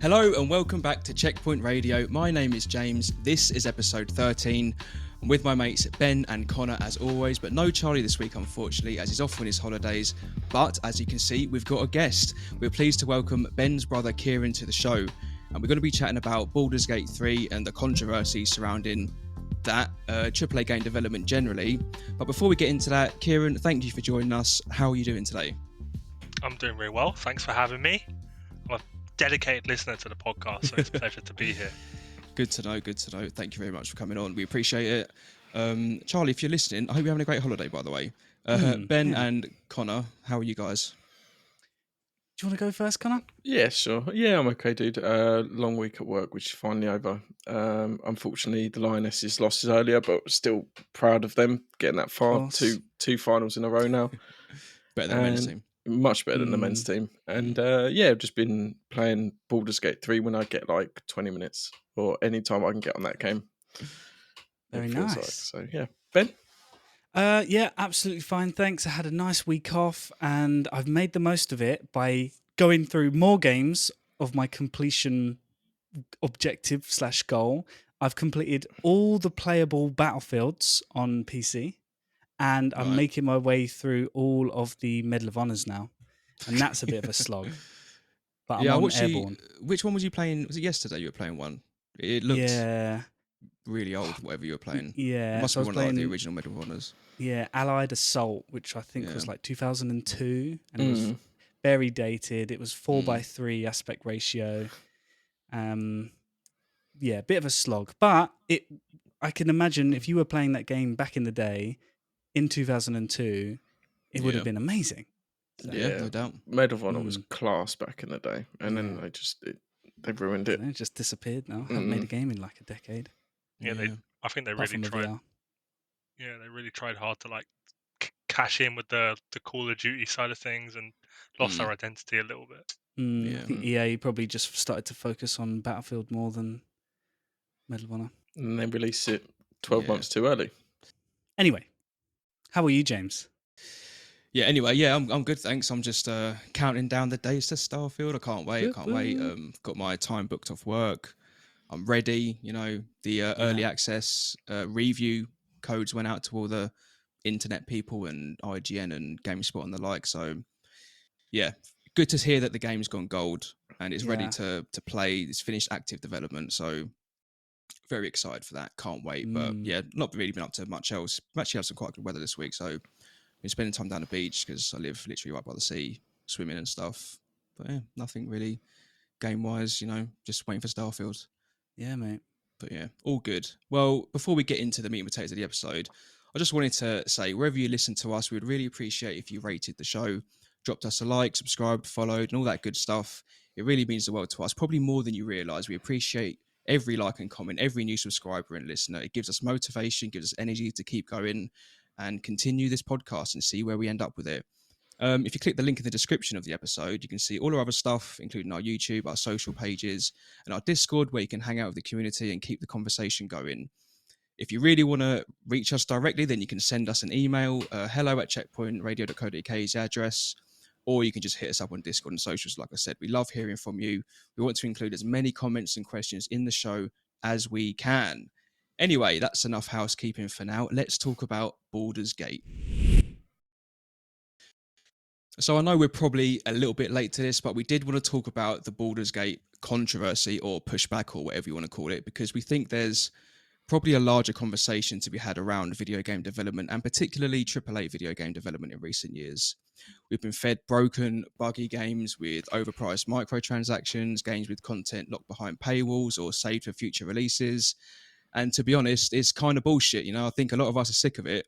Hello and welcome back to Checkpoint Radio. My name is James. This is episode 13. I'm with my mates Ben and Connor as always, but no Charlie this week unfortunately as he's off on his holidays. But as you can see, we've got a guest. We're pleased to welcome Ben's brother Kieran to the show. And we're going to be chatting about Baldur's Gate 3 and the controversy surrounding that, AAA game development generally. But before we get into that, Kieran, thank you for joining us. How are you doing today? I'm doing very well. Thanks for having me. I'm a dedicated listener to the podcast, so it's a pleasure to be here. Good to know. Thank you very much for coming on. We appreciate it. Charlie, if you're listening, I hope you're having a great holiday, by the way. Ben and Connor, how are you guys? Do you want to go first, Connor? Yeah, sure. Yeah, I'm okay, dude. Long week at work, which is finally over. Unfortunately, the Lionesses lost earlier, but still proud of them getting that far. Two finals in a row now. Better than the men's team. Much better than the men's team. And I've just been playing Baldur's Gate 3 when I get like 20 minutes or any time I can get on that game. Very nice. Like. So, yeah. Ben? Yeah, absolutely fine. Thanks. I had a nice week off and I've made the most of it by going through more games of my completion objective / goal. I've completed all the playable battlefields on PC and I'm making my way through all of the Medal of Honors now. And that's a bit of a slog. But I'm on Airborne. Which one was you playing? Was it yesterday you were playing one? It looked really old, whatever you were playing. Yeah. It must be one of the original Medal of Honors. Yeah, Allied Assault, which I think was like 2002. And it was very dated. It was 4:3 aspect ratio. Yeah, bit of a slog. But I can imagine if you were playing that game back in the day, in 2002, it would have been amazing. So, yeah, no doubt. Medal of Honor was class back in the day, and then they ruined it. It just disappeared now. Haven't made a game in like a decade. Yeah, I think they really tried. VR. Yeah, they really tried hard to like cash in with the Call of Duty side of things and lost their identity a little bit. I think EA probably just started to focus on Battlefield more than Medal of Honor. And they released it 12 months too early. Anyway, how are you, James? Yeah, anyway, I'm good, thanks. I'm just counting down the days to Starfield. I can't wait. Got my time booked off work. I'm ready. You know, the early access review codes went out to all the internet people and IGN and GameSpot and the like. So, yeah, good to hear that the game's gone gold and it's ready to play. It's finished active development. So, very excited for that. Can't wait. But yeah, not really been up to much else. We actually had some quite good weather this week. So, been spending time down the beach because I live literally right by the sea, swimming and stuff. But yeah, nothing really game-wise, you know, just waiting for Starfield. Yeah, mate. But yeah, all good. Well, before we get into the meat and potatoes of the episode, I just wanted to say, wherever you listen to us, we would really appreciate if you rated the show, dropped us a like, subscribed, followed, and all that good stuff. It really means the world to us, probably more than you realise. We appreciate every like and comment, every new subscriber and listener. It gives us motivation, gives us energy to keep going and continue this podcast and see where we end up with it. If you click the link in the description of the episode, you can see all our other stuff, including our YouTube, our social pages, and our Discord, where you can hang out with the community and keep the conversation going. If you really want to reach us directly, then you can send us an email, hello@checkpointradio.co.uk is the address, or you can just hit us up on Discord and socials. Like I said, we love hearing from you. We want to include as many comments and questions in the show as we can. Anyway, that's enough housekeeping for now. Let's talk about Baldur's Gate. So I know we're probably a little bit late to this, but we did want to talk about the Baldur's Gate controversy or pushback or whatever you want to call it, because we think there's probably a larger conversation to be had around video game development and particularly AAA video game development in recent years. We've been fed broken, buggy games with overpriced microtransactions, games with content locked behind paywalls or saved for future releases. And to be honest, it's kind of bullshit. You know, I think a lot of us are sick of it.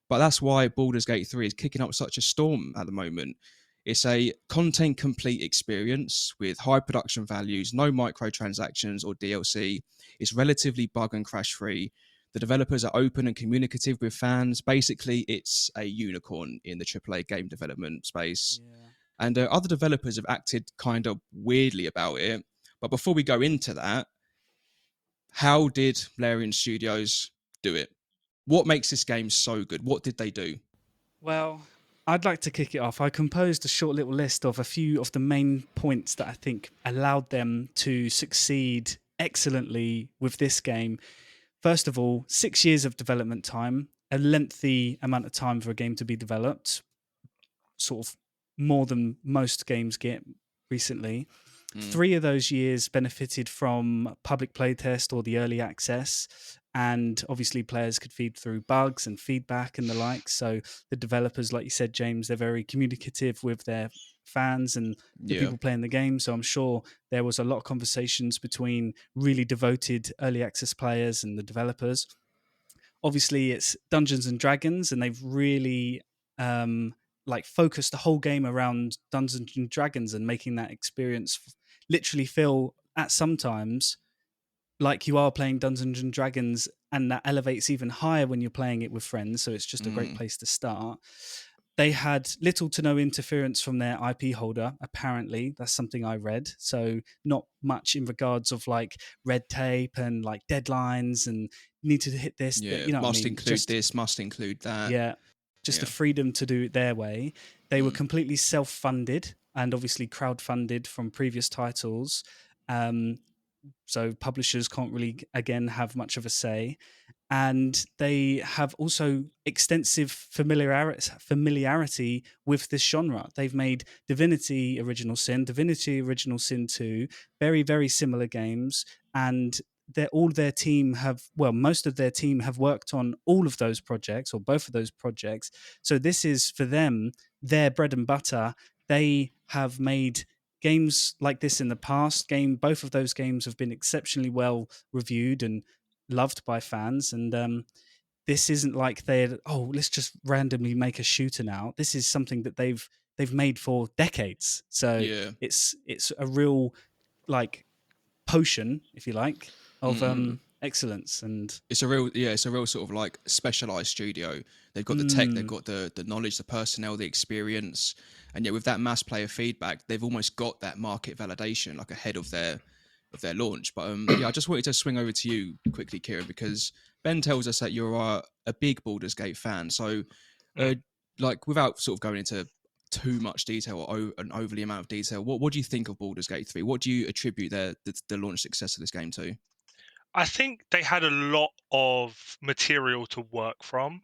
But that's why Baldur's Gate 3 is kicking up such a storm at the moment. It's a content complete experience with high production values, no microtransactions or DLC. It's relatively bug and crash free. The developers are open and communicative with fans. Basically, it's a unicorn in the AAA game development space. Yeah. And other developers have acted kind of weirdly about it. But before we go into that, how did Larian Studios do it? What makes this game so good? What did they do? Well, I'd like to kick it off. I composed a short little list of a few of the main points that I think allowed them to succeed excellently with this game. First of all, 6 years of development time, a lengthy amount of time for a game to be developed, sort of more than most games get recently. 3 of those years benefited from public playtest or the early access, and obviously players could feed through bugs and feedback and the like. So the developers, like you said, James, they're very communicative with their fans and the Yeah. people playing the game. So I'm sure there was a lot of conversations between really devoted early access players and the developers. Obviously, it's Dungeons and Dragons, and they've really focused the whole game around Dungeons and Dragons and making that experience literally feel at sometimes like you are playing Dungeons and Dragons, and that elevates even higher when you're playing it with friends. So it's just a great place to start. They had little to no interference from their IP holder, apparently. That's something I read. So not much in regards of like red tape and like deadlines and need to hit this, Yeah. you know what I Must mean? include this, must include that. Yeah, just the Yeah. freedom to do it their way. They were completely self-funded and obviously crowd-funded from previous titles. So publishers can't really, again, have much of a say. And they have also extensive familiarity with this genre. They've made Divinity Original Sin, Divinity Original Sin 2, very, very similar games. And most of their team have worked on all of those projects or both of those projects. So this is for them, their bread and butter. They have made games like this in the past. Both of those games have been exceptionally well reviewed and loved by fans. And this isn't like let's just randomly make a shooter now. This is something that they've made for decades. So Yeah. it's a real like potion, if you like, of excellence. And it's a real sort of like specialized studio. They've got the tech, they've got the knowledge, the personnel, the experience, and yet with that mass player feedback, they've almost got that market validation like ahead of their launch. But yeah, I just wanted to swing over to you quickly, Kieran, because Ben tells us that you're a big Baldur's Gate fan. So, like, without sort of going into too much detail or an overly amount of detail, what do you think of Baldur's Gate 3? What do you attribute the launch success of this game to? I think they had a lot of material to work from,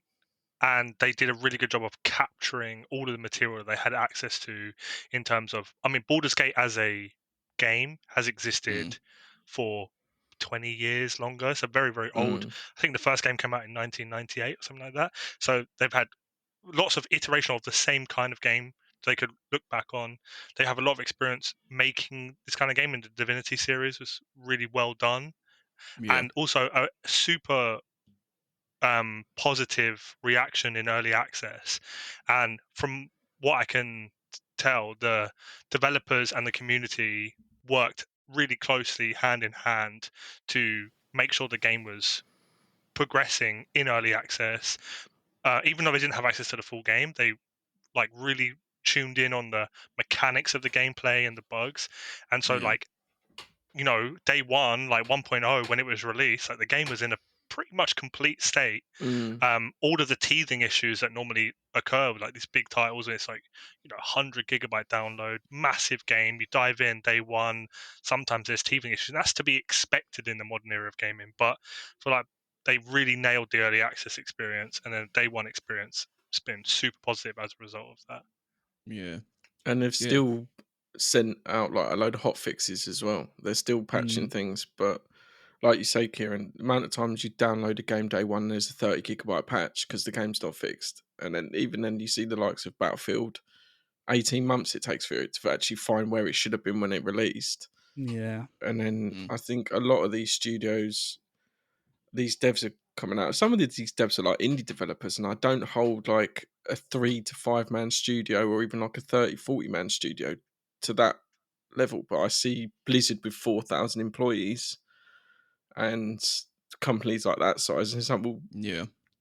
and they did a really good job of capturing all of the material they had access to in terms of, I mean, Baldur's Gate as a game has existed for 20 years longer. So very, very old. I think the first game came out in 1998 or something like that. So they've had lots of iteration of the same kind of game they could look back on. They have a lot of experience making this kind of game, and the Divinity series was really well done. Yeah. And also a super positive reaction in early access. And from what I can tell, the developers and the community worked really closely hand in hand to make sure the game was progressing in early access. Even though they didn't have access to the full game, they like really tuned in on the mechanics of the gameplay and the bugs. And so Yeah. day one, like 1.0, when it was released, like the game was in a pretty much complete state. All of the teething issues that normally occur with like these big titles, it's like 100 gigabyte download, massive game, you dive in day one, sometimes there's teething issues, and that's to be expected in the modern era of gaming. But for like, they really nailed the early access experience, and then day one experience has been super positive as a result of that. Yeah. And they've Yeah. still sent out like a load of hot fixes as well. They're still patching things, but like you say, Kieran, the amount of times you download a game day one, there's a 30 gigabyte patch because the game's not fixed. And then even then you see the likes of Battlefield, 18 months it takes for it to actually find where it should have been when it released. yeah, And then I think a lot of these studios, these devs are coming out. Some of these devs are like indie developers, and I don't hold like a 3 to 5 man studio or even like a 30-40 man studio to that level. But I see Blizzard with 4,000 employees and companies like that size. And example,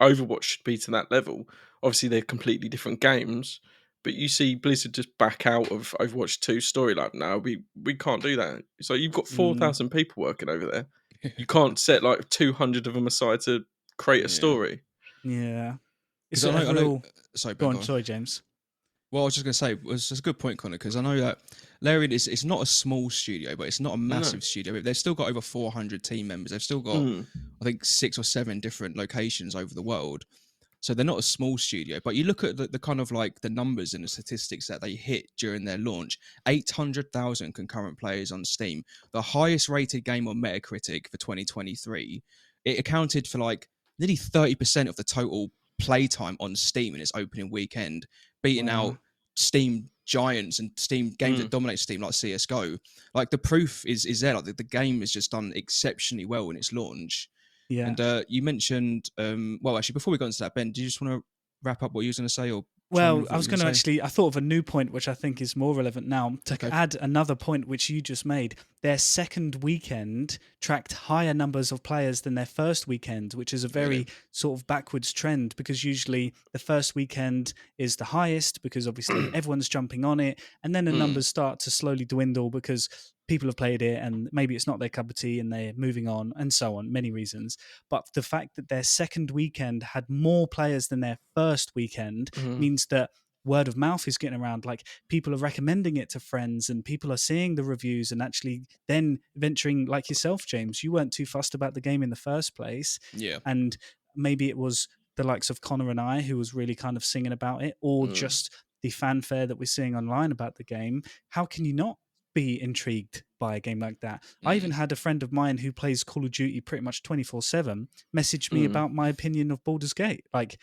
Overwatch should be to that level. Obviously, they're completely different games, but you see Blizzard just back out of Overwatch 2 story like, no, we can't do that. So you've got 4,000 people working over there. You can't set like 200 of them aside to create a story. yeah. It's Because a I know. real. Sorry, Go Ben, on, sorry, James. Well, I was just going to say, it's a good point, Connor, because I know that Larian is it's not a small studio, but it's not a No. massive studio. They've still got over 400 team members. They've still got, Mm. I think, 6 or 7 different locations over the world. So they're not a small studio. But you look at the kind of like the numbers and the statistics that they hit during their launch: 800,000 concurrent players on Steam, the highest rated game on Metacritic for 2023. It accounted for like nearly 30% of the total playtime on Steam in its opening weekend, beating Wow. out Steam giants and Steam games that dominate Steam like CS:GO. Like the proof is there. Like the game has just done exceptionally well in its launch. Yeah. And you mentioned, well, actually, before we got into that, Ben, do you just want to wrap up what you were going to say, or Well, I was going to actually, I thought of a new point, which I think is more relevant now, to Okay. add another point which you just made. Their second weekend tracked higher numbers of players than their first weekend, which is a very sort of backwards trend, because usually the first weekend is the highest because obviously everyone's jumping on it. And then the numbers start to slowly dwindle because people have played it and maybe it's not their cup of tea and they're moving on and so on, many reasons. But the fact that their second weekend had more players than their first weekend means that word of mouth is getting around. Like, people are recommending it to friends and people are seeing the reviews and actually then venturing, like yourself, James. You weren't too fussed about the game in the first place. Yeah. And maybe it was the likes of Connor and I who was really kind of singing about it, or just the fanfare that we're seeing online about the game. How can you not be intrigued by a game like that? I even had a friend of mine who plays Call of Duty pretty much 24/7 message me about my opinion of Baldur's Gate, like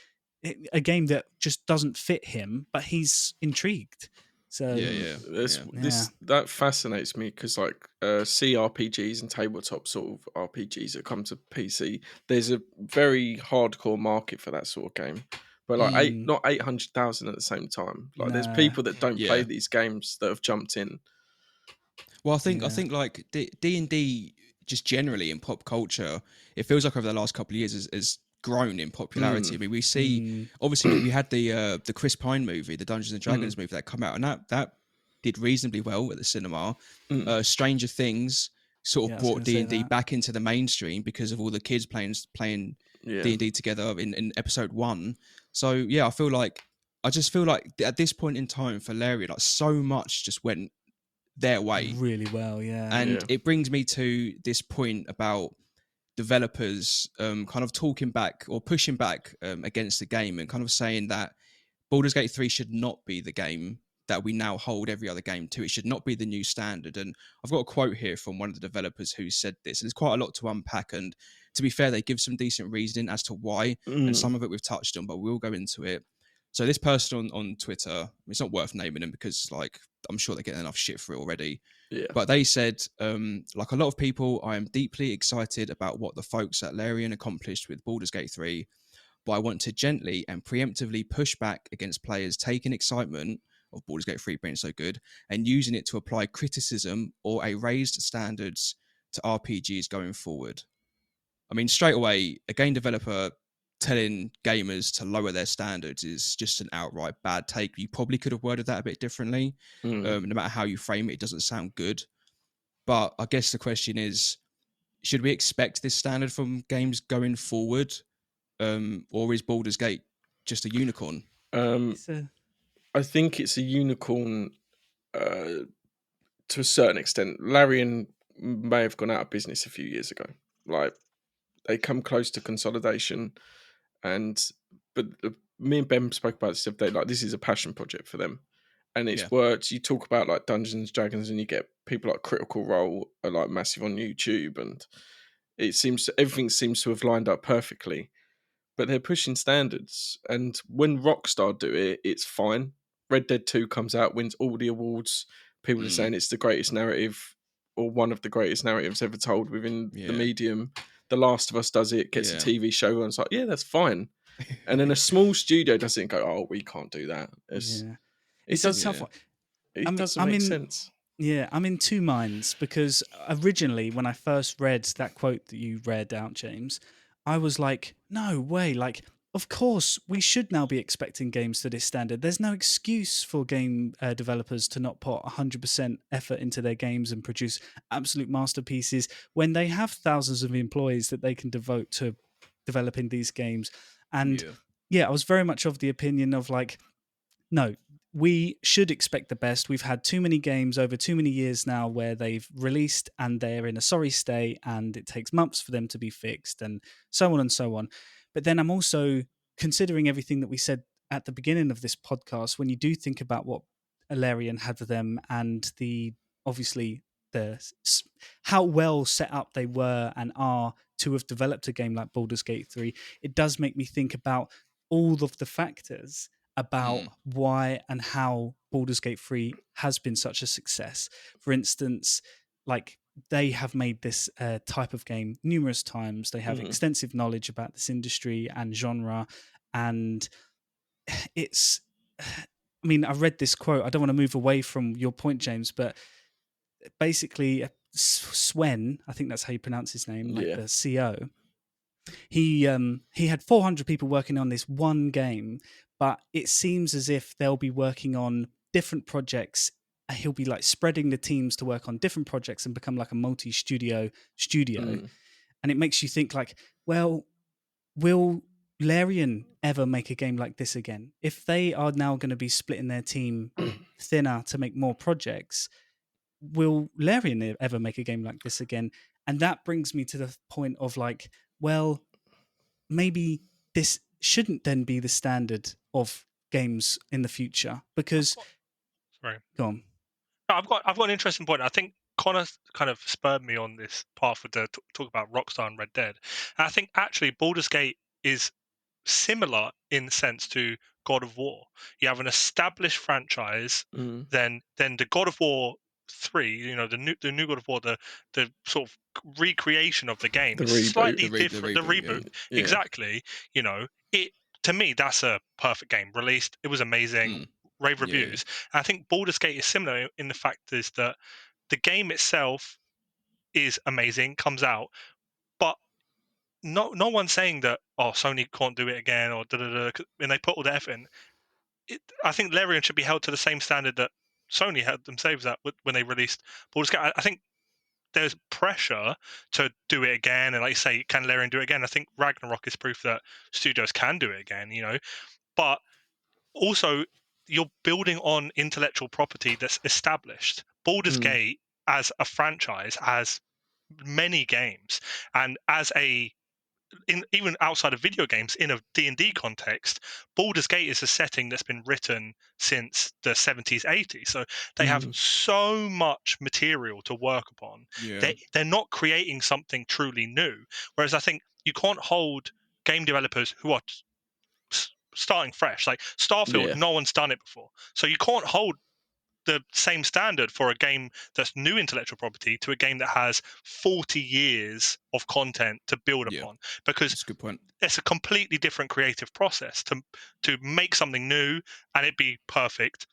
a game that just doesn't fit him, but he's intrigued. So that fascinates me, because like CRPGs and tabletop sort of RPGs that come to PC, there's a very hardcore market for that sort of game. But like not 800,000 at the same time. Like there's people that don't play these games that have jumped in. Well, I think like D&D just generally in pop culture, it feels like over the last couple of years has grown in popularity. I mean, we see obviously we had the Chris Pine movie, the Dungeons and Dragons movie that come out, and that did reasonably well at the cinema. Stranger Things sort of brought D&D back into the mainstream because of all the kids playing D&D together in episode 1. So yeah, I just feel like at this point in time for Larian, like so much just went their way really well. And it brings me to this point about developers kind of talking back or pushing back against the game and kind of saying that Baldur's Gate 3 should not be the game that we now hold every other game to. It should not be the new standard. And I've got a quote here from one of the developers who said this. And there's quite a lot to unpack. And to be fair, they give some decent reasoning as to why. And some of it we've touched on, but we'll go into it. So this person on Twitter, it's not worth naming them because like I'm sure they're getting enough shit for it already. Yeah. But they said, like a lot of people, I am deeply excited about what the folks at Larian accomplished with Baldur's Gate 3, but I want to gently and preemptively push back against players taking excitement of Baldur's Gate 3 being so good and using it to apply criticism or a raised standards to RPGs going forward. I mean, straight away, a game developer telling gamers to lower their standards is just an outright bad take. You probably could have worded that a bit differently. No matter how you frame it, it doesn't sound good. But I guess the question is, should we expect this standard from games going forward? Or is Baldur's Gate just a unicorn? I think it's a unicorn to a certain extent. Larian may have gone out of business a few years ago. Like, they come close to consolidation, but me and Ben spoke about this the other day. Like, this is a passion project for them, and it's worked. You talk about like Dungeons and Dragons, and you get people like Critical Role are like massive on YouTube, and everything seems to have lined up perfectly. But they're pushing standards, and when Rockstar do it, it's fine. Red Dead 2 comes out, wins all the awards. People are saying it's the greatest narrative, or one of the greatest narratives ever told within the medium. The Last of Us does it, gets a TV show, and it's like, yeah, that's fine. And then a small studio does it and go, oh, we can't do that. It's a tough one. It doesn't make sense. Yeah, I'm in two minds, because originally when I first read that quote that you read out, James, I was like, no way, like, of course, we should now be expecting games to this standard. There's no excuse for game developers to not put 100% effort into their games and produce absolute masterpieces when they have thousands of employees that they can devote to developing these games. And I was very much of the opinion of like, no, we should expect the best. We've had too many games over too many years now where they've released and they're in a sorry state and it takes months for them to be fixed and so on and so on. But then I'm also considering everything that we said at the beginning of this podcast. When you do think about what Larian had for them and the obviously how well set up they were and are to have developed a game like Baldur's Gate 3, it does make me think about all of the factors about why and how Baldur's Gate 3 has been such a success. For instance, like they have made this type of game numerous times. They have extensive knowledge about this industry and genre. And it's, I mean, I read this quote. I don't want to move away from your point, James, but basically, Swen, I think that's how you pronounce his name, like the CEO. He had 400 people working on this one game, but it seems as if they'll be working on different projects. He'll be like spreading the teams to work on different projects and become like a multi-studio studio. And it makes you think like, well, will Larian ever make a game like this again? If they are now going to be splitting their team thinner to make more projects, will Larian ever make a game like this again? And that brings me to the point of like, well, maybe this shouldn't then be the standard of games in the future because. Sorry, go on. I've got an interesting point. I think Connor kind of spurred me on this path with the talk about Rockstar and Red Dead. And I think actually Baldur's Gate is similar in sense to God of War. You have an established franchise, then the God of War 3, you know, the new God of War, the sort of recreation of the game is slightly different. The reboot, exactly. You know, it to me that's a perfect game. Released, it was amazing, rave reviews. And I think Baldur's Gate is similar in the fact is that the game itself is amazing, comes out, but no one's saying that Sony can't do it again or and they put all the effort in. I think Larian should be held to the same standard that Sony held themselves at when they released Baldur's Gate. I think there's pressure to do it again, and like you say, can Larian do it again? I think Ragnarok is proof that studios can do it again, you know. But also, you're building on intellectual property that's established. Baldur's Gate, as a franchise, has many games, and as even outside of video games, in a D&D context, Baldur's Gate is a setting that's been written since the 70s, 80s. So they have so much material to work upon. They're not creating something truly new. Whereas I think you can't hold game developers who are starting fresh. Like Starfield, no one's done it before. So you can't hold the same standard for a game that's new intellectual property to a game that has 40 years of content to build upon, because that's a good point. It's a completely different creative process to make something new and it be perfect,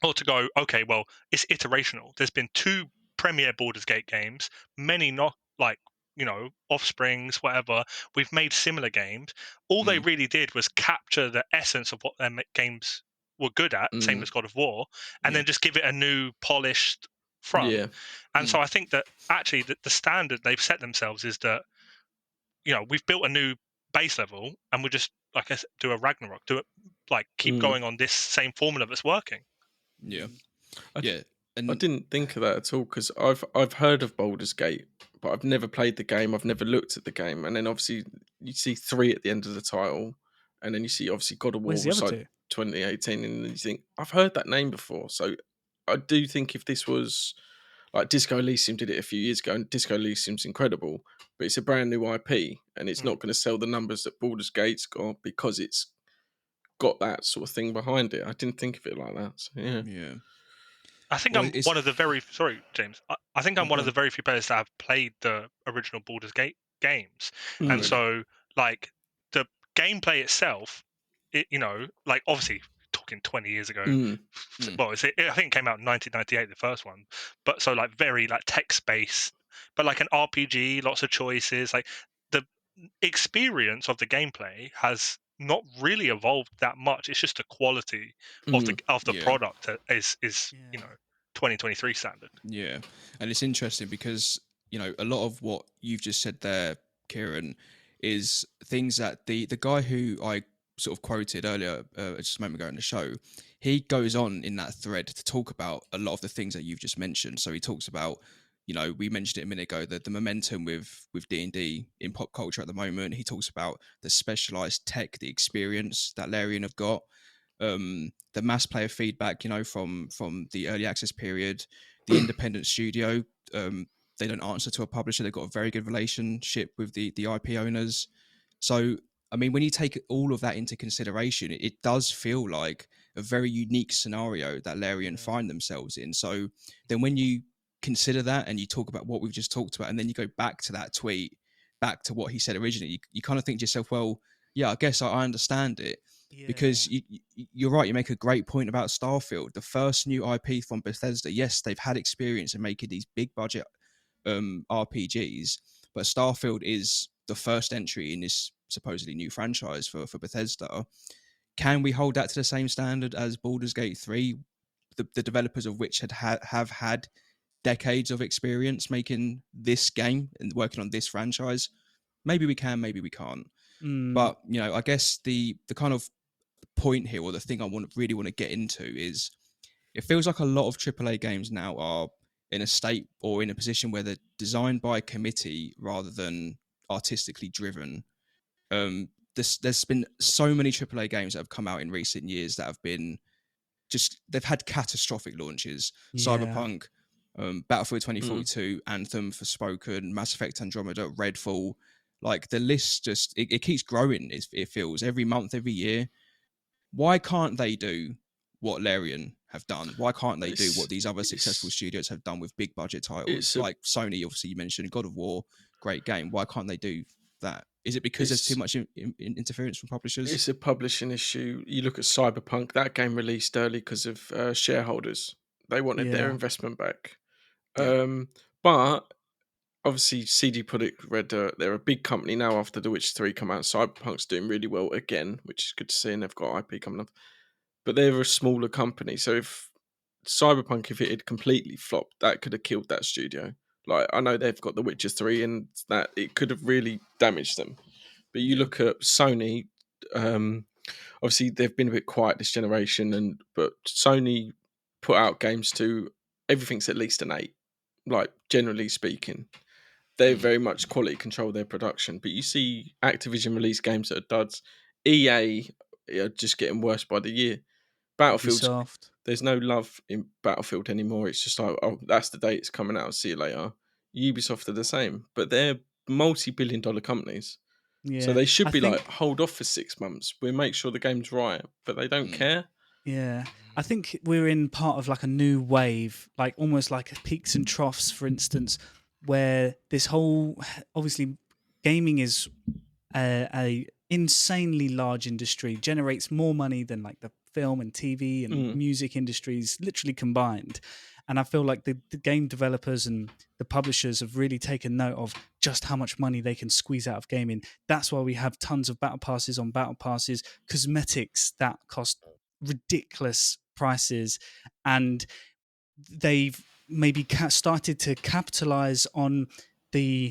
or to go, okay, well, it's iterational. There's been 2 premier Baldur's Gate games, many not, like, you know, Offsprings, whatever. We've made similar games. All they really did was capture the essence of what their games were good at, same as God of War, and then just give it a new polished front. And so I think that actually the standard they've set themselves is that, you know, we've built a new base level and we just, like I said, do a Ragnarok, do it, like, keep going on this same formula that's working. I didn't think of that at all, because I've heard of Baldur's Gate, but I've never played the game. I've never looked at the game. And then obviously you see 3 at the end of the title, and then you see obviously God of War was like 2018, and you think, I've heard that name before. So I do think if this was like Disco Elysium did it a few years ago, and Disco Elysium's incredible, but it's a brand new IP and it's not going to sell the numbers that Baldur's Gate's got because it's got that sort of thing behind it. I didn't think of it like that. So, yeah. I think I'm one of the very James. I think I'm one of the very few players that have played the original Baldur's Gate games, and so like the gameplay itself, you know, like obviously talking 20 years ago. Well, I think it came out in 1998, the first one, but so like very like text based, but like an RPG, lots of choices. Like the experience of the gameplay has not really evolved that much. It's just the quality of the product is you know, 2023 standard. Yeah, and it's interesting because, you know, a lot of what you've just said there, Kieran, is things that the guy who I sort of quoted earlier, just a moment ago in the show, he goes on in that thread to talk about a lot of the things that you've just mentioned. So he talks about, we mentioned it a minute ago, the momentum with D&D in pop culture at the moment. He talks about the specialized tech, the experience that Larian have got, the mass player feedback, from the early access period, the independent studio. They don't answer to a publisher. They've got a very good relationship with the IP owners. So, I mean, when you take all of that into consideration, it does feel like a very unique scenario that Larian find themselves in. So then when you consider that and you talk about what we've just talked about, and then you go back to that tweet, back to what he said originally, you kind of think to yourself, well, yeah, I guess I understand it. Yeah. Because you're right, you make a great point about Starfield. The first new IP from Bethesda, yes, they've had experience in making these big budget RPGs, but Starfield is the first entry in this supposedly new franchise for Bethesda. Can we hold that to the same standard as Baldur's Gate 3, the developers of which have had decades of experience making this game and working on this franchise? Maybe we can, maybe we can't. But I guess the kind of point here, or the thing I really want to get into, is it feels like a lot of AAA games now are in a state or in a position where they're designed by a committee rather than artistically driven. There's been so many AAA games that have come out in recent years that have been they've had catastrophic launches. Yeah. Cyberpunk, Battlefield 2042, Anthem, Forspoken, Mass Effect Andromeda, Redfall. Like the list it keeps growing. It feels every month, every year. Why can't they do what Larian have done? Why can't they do what these other successful studios have done with big budget titles? Like Sony, obviously, you mentioned God of War, great game. Why can't they do that? Is it because there's too much interference from publishers? It's a publishing issue. You look at Cyberpunk, that game released early because of shareholders. They wanted their investment back. Yeah. But obviously, CD Projekt Red, they're a big company now after The Witcher 3 come out. Cyberpunk's doing really well again, which is good to see, and they've got IP coming up. But they're a smaller company, so if Cyberpunk, if it had completely flopped, that could have killed that studio. Like, I know they've got The Witcher 3, and that it could have really damaged them. But you look at Sony, obviously they've been a bit quiet this generation, but Sony put out games to everything's at least an 8. Like, generally speaking, they very much quality control their production. But you see Activision release games that are duds. EA are just getting worse by the year. Battlefield, Ubisoft. there's no love in Battlefield anymore. It's just like, oh, that's the date it's coming out. See you later. Ubisoft are the same, but they're multi-billion-dollar companies. Yeah. So they should be like, hold off for 6 months. We'll make sure the game's right, but they don't care. Yeah. I think we're in part of like a new wave, like almost like peaks and troughs, for instance, where this whole, obviously, gaming is a insanely large industry, generates more money than like the film and TV and music industries literally combined. And I feel like the game developers and the publishers have really taken note of just how much money they can squeeze out of gaming. That's why we have tons of battle passes on battle passes, cosmetics that cost ridiculous prices, and they've maybe started to capitalize on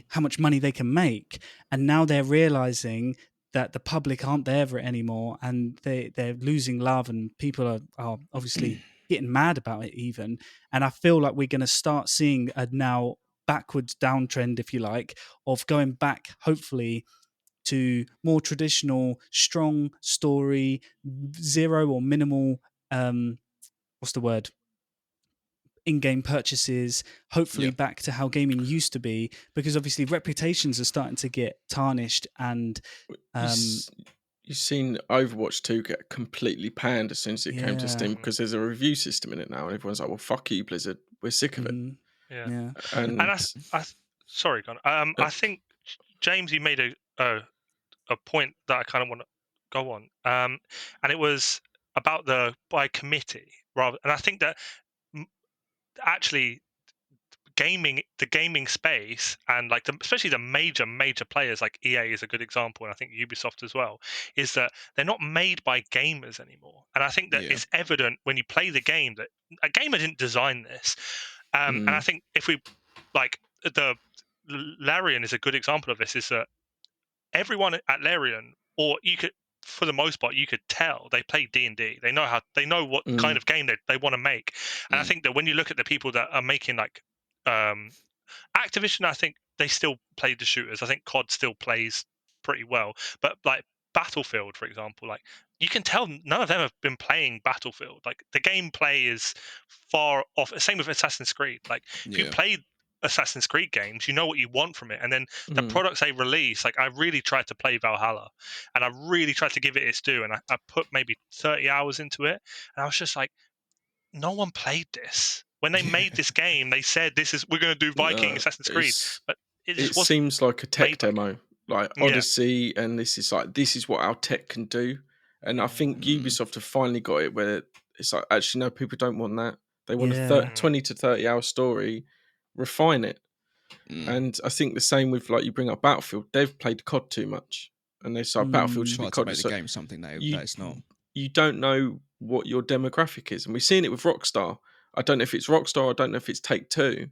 how much money they can make, and now they're realizing that the public aren't there for it anymore, and they're losing love, and people are obviously getting mad about it even. And I feel like we're going to start seeing a now backwards downtrend, if you like, of going back hopefully to more traditional strong story, zero or minimal what's the word, in-game purchases, hopefully back to how gaming used to be, because obviously reputations are starting to get tarnished. And you've seen Overwatch 2 get completely panned as soon as it came to Steam, because there's a review system in it now, and everyone's like, well, fuck you, Blizzard, we're sick of it. Yeah. And sorry, Con. I think, James, you made a point that I kind of want to go on, and it was about the by committee rather. And I think that actually the gaming space, and like especially the major players like EA is a good example, and I think Ubisoft as well, is that they're not made by gamers anymore. And I think that it's evident when you play the game that a gamer didn't design this. And I think if we like the Larian is a good example of this, is that everyone at Larian, or you could for the most part, you could tell they play D&D. They know what kind of game they want to make. And I think that when you look at the people that are making like Activision, I think they still play the shooters. I think COD still plays pretty well, but like Battlefield, for example, like you can tell none of them have been playing Battlefield. Like the gameplay is far off. Same with Assassin's Creed. Like if you played Assassin's Creed games, you know what you want from it. And then the products they release, like I really tried to play Valhalla, and I really tried to give it its due, and I put maybe 30 hours into it, and I was just like, no one played this. When they made this game, they said we're going to do Viking Assassin's Creed, but it just wasn't. Seems like a tech made demo, like Odyssey, and this is what our tech can do. And I think Ubisoft have finally got it where it's like, actually, no, people don't want that. They want a 20 to 30 hour story, refine it. And I think the same with, like, you bring up Battlefield, they've played COD too much. And they say Battlefield should be COD. To make the game something that it's not. You don't know what your demographic is. And we've seen it with Rockstar. I don't know if it's Rockstar, I don't know if it's Take-Two,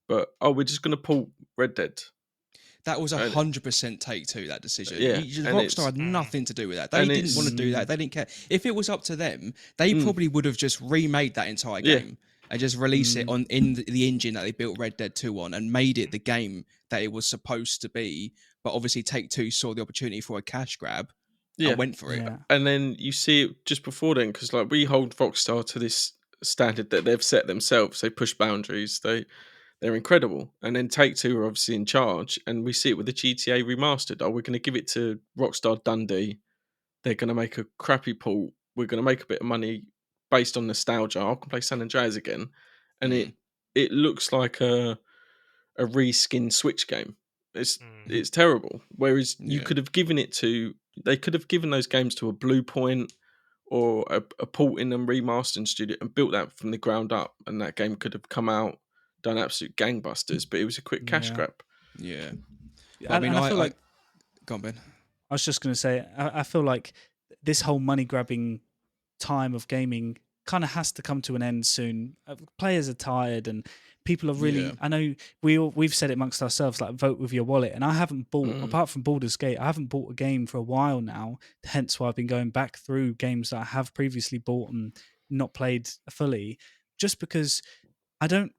but we're just going to pull Red Dead. That was 100% Take-Two, that decision. Yeah, Rockstar had nothing to do with that. They didn't want to do that. They didn't care. If it was up to them, they probably would have just remade that entire game and just released it in the engine that they built Red Dead 2 on and made it the game that it was supposed to be. But obviously Take-Two saw the opportunity for a cash grab and went for it. And then you see it just before then, because like we hold Rockstar to this standard that they've set themselves. They push boundaries. They're incredible. And then Take-Two are obviously in charge, and we see it with the GTA remastered. We're going to give it to Rockstar Dundee. They're going to make a crappy port. We're going to make a bit of money based on nostalgia. I can play San Andreas again. And it looks like a reskin Switch game. It's terrible. Whereas you could have given they could have given those games to a Blue Point or a port in and remastering studio and built that from the ground up, and that game could have come out, done absolute gangbusters, but it was a quick cash grab. Yeah. I feel like... Go on, Ben. I was just going to say, I feel like this whole money-grabbing time of gaming kind of has to come to an end soon. Players are tired, and people are really... I know we've said it amongst ourselves, like, vote with your wallet, and I haven't bought, apart from Baldur's Gate, I haven't bought a game for a while now, hence why I've been going back through games that I have previously bought and not played fully, just because I don't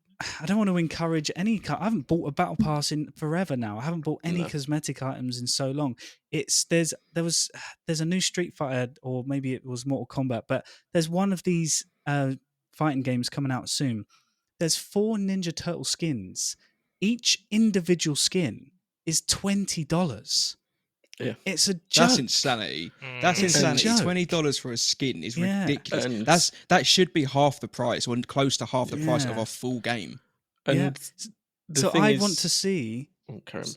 want to encourage any... I haven't bought a battle pass in forever now. I haven't bought any cosmetic items in so long. There's a new Street Fighter, or maybe it was Mortal Kombat, but there's one of these fighting games coming out soon. There's 4 Ninja Turtle skins. Each individual skin is $20. Yeah, it's a joke. That's insanity. That's insanity. $20 for a skin is ridiculous. That should be half the price, or close to half the price of a full game. And so I want to see.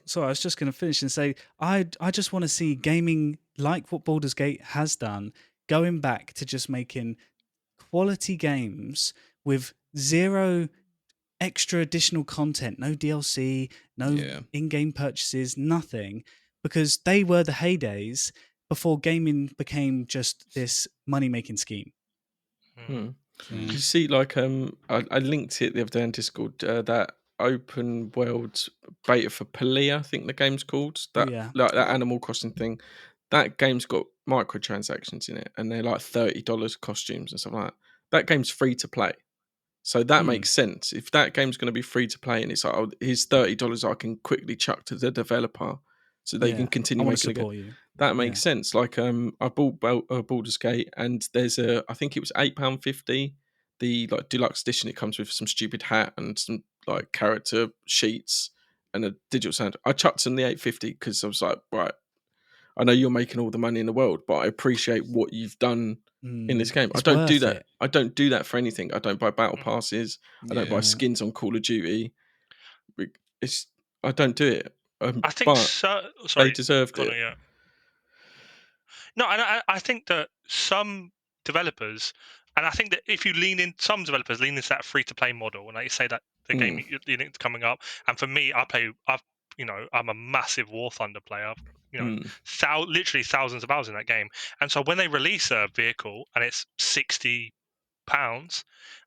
Sorry, I was just going to finish and say I just want to see gaming like what Baldur's Gate has done, going back to just making quality games with zero extra additional content, no DLC, no in-game purchases, nothing. Because they were the heydays before gaming became just this money-making scheme. You see, like, I linked it the other day on Discord, that open world beta for Palia, I think the game's called. That Animal Crossing thing. That game's got microtransactions in it, and they're like $30 costumes and stuff like that. That game's free to play. So that makes sense. If that game's going to be free to play and it's like, oh, here's $30 I can quickly chuck to the developer so they can continue making it. That makes sense. Like, I bought Baldur's Gate, and there's I think it was £8.50. The like deluxe edition, it comes with some stupid hat and some like character sheets and a digital sound. I chucked in the £8.50 because I was like, right, I know you're making all the money in the world, but I appreciate what you've done in this game. I don't do that. I don't do that for anything. I don't buy battle passes. I don't buy skins on Call of Duty. I don't do it. I think they deserved it. No, and I think that some developers, and I think that if you some developers lean into that free-to-play model, and like you say that the game you're coming up, and for me, I'm a massive War Thunder player. Literally thousands of hours in that game, and so when they release a vehicle and it's $60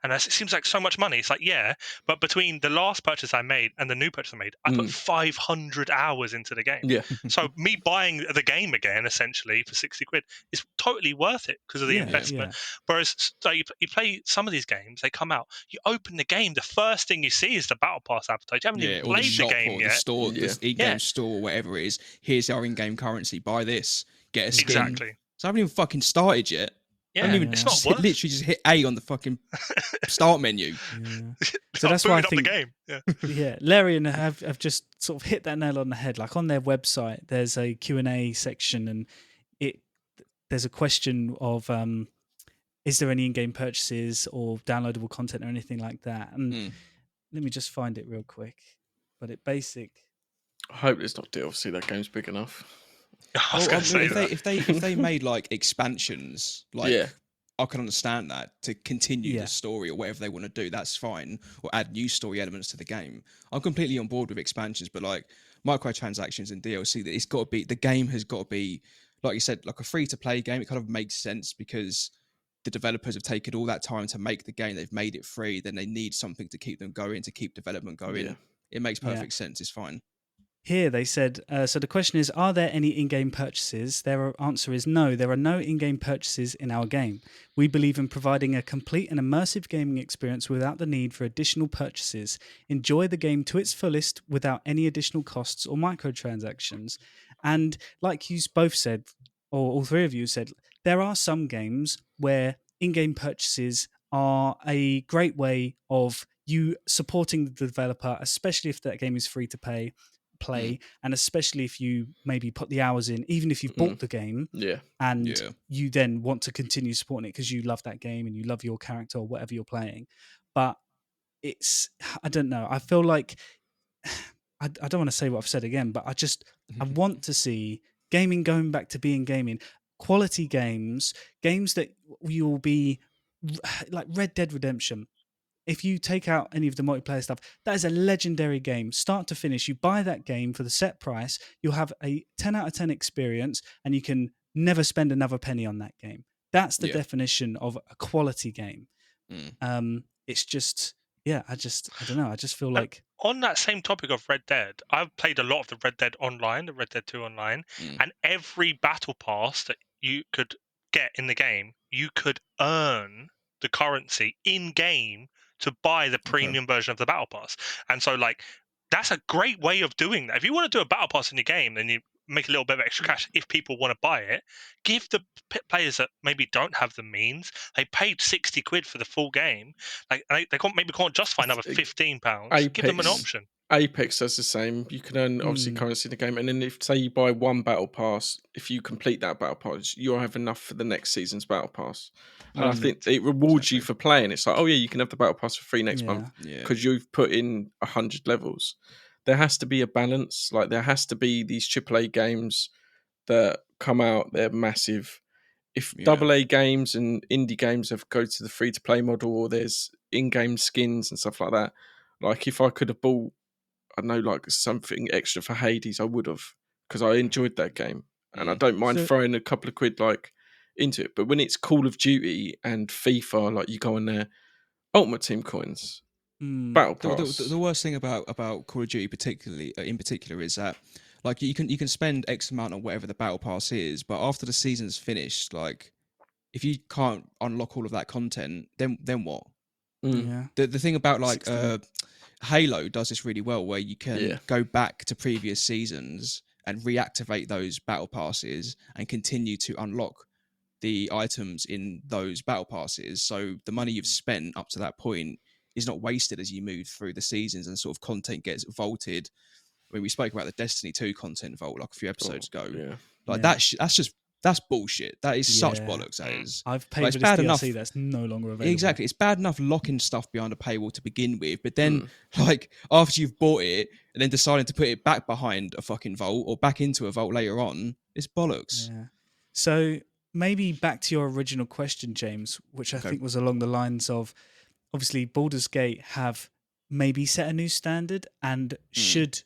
And it seems like so much money. It's like, yeah, but between the last purchase I made and the new purchase I made, I put 500 hours into the game. Yeah. So me buying the game again, essentially, for 60 quid is totally worth it because of the investment. Whereas you play some of these games, they come out, you open the game, the first thing you see is the Battle Pass advertised. You haven't even or the played shop the game or yet. the store, the in-game store, or whatever it is. Here's our in-game currency. Buy this, get a skin. Exactly. So I haven't even fucking started yet. Yeah, I haven't even it's not literally just hit A on the fucking start menu. So that's why I think the game. Larian have just sort of hit that nail on the head. Like on their website, there's a Q&A section, and there's a question of is there any in-game purchases or downloadable content or anything like that? And let me just find it real quick. But I hope it's not DLC. That game's big enough. I was going to say that. If they made like expansions, like I can understand that to continue the story or whatever they want to do, that's fine. Or add new story elements to the game. I'm completely on board with expansions, but like microtransactions and DLC, that it's got to be, the game has got to be, like you said, like a free-to-play game. It kind of makes sense because the developers have taken all that time to make the game. They've made it free. Then they need something to keep them going, to keep development going. Yeah. It makes perfect sense. It's fine. Here they said, so the question is, are there any in-game purchases? Their answer is no, there are no in-game purchases in our game. We believe in providing a complete and immersive gaming experience without the need for additional purchases. Enjoy the game to its fullest without any additional costs or microtransactions. And like you both said, or all three of you said, there are some games where in-game purchases are a great way of you supporting the developer, especially if that game is free to play, and especially if you maybe put the hours in, even if you've bought the game and you then want to continue supporting it because you love that game and you love your character or whatever you're playing. But I don't know, I feel like I don't want to say what I've said again, but I want to see gaming going back to being gaming, quality games that you will be like Red Dead Redemption. If you take out any of the multiplayer stuff, that is a legendary game, start to finish. You buy that game for the set price, you'll have a 10 out of 10 experience, and you can never spend another penny on that game. That's the definition of a quality game. It's just, I don't know. I just feel like... On that same topic of Red Dead, I've played a lot of the Red Dead Online, the Red Dead 2 Online, and every battle pass that you could get in the game, you could earn the currency in-game to buy the premium version of the battle pass. And so, like, that's a great way of doing that. If you want to do a battle pass in your game, then you make a little bit of extra cash if people want to buy it. Give the players that maybe don't have the means, they paid 60 quid for the full game, like they can't justify another £15. Give them an option. Apex does the same. You can earn obviously currency in the game, and then if say you buy one battle pass, if you complete that battle pass, you'll have enough for the next season's battle pass. And I think it rewards you for playing. It's like, oh yeah, you can have the battle pass for free next month because you've put in 100 levels. There has to be a balance. Like there has to be these AAA games that come out, they're massive. If AA games and indie games go to the free to play model, or there's in-game skins and stuff like that, like if I could have bought, I don't know, like something extra for Hades, I would have, because I enjoyed that game and I don't mind throwing a couple of quid like into it. But when it's Call of Duty and FIFA, like you go on there, Ultimate Team coins, Battle Pass. The worst thing about Call of Duty, in particular, is that like you can spend X amount on whatever the battle pass is, but after the season's finished, like if you can't unlock all of that content, then what? The thing about like Halo does this really well, where you can go back to previous seasons and reactivate those battle passes and continue to unlock the items in those battle passes. So the money you've spent up to that point is not wasted as you move through the seasons and sort of content gets vaulted. I mean, we spoke about the Destiny 2 content vault like a few episodes ago. That's bullshit. That is such bollocks. That is. I've paid for this DLC that's no longer available. Exactly. It's bad enough locking stuff behind a paywall to begin with, but then like after you've bought it and then deciding to put it back behind a fucking vault or back into a vault later on, it's bollocks. Yeah. So maybe back to your original question, James, which I think was along the lines of, obviously Baldur's Gate have maybe set a new standard, and should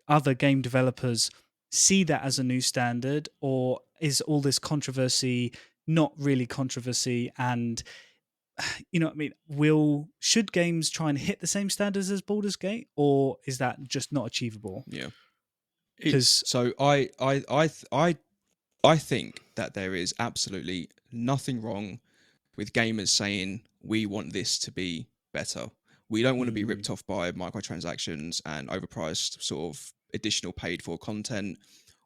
other game developers see that as a new standard, or is all this controversy not really controversy, and you know what I mean? Should games try and hit the same standards as Baldur's Gate, or is that just not achievable? Yeah. Because So I think that there is absolutely nothing wrong with gamers saying we want this to be better. We don't want to be ripped off by microtransactions and overpriced sort of additional paid for content.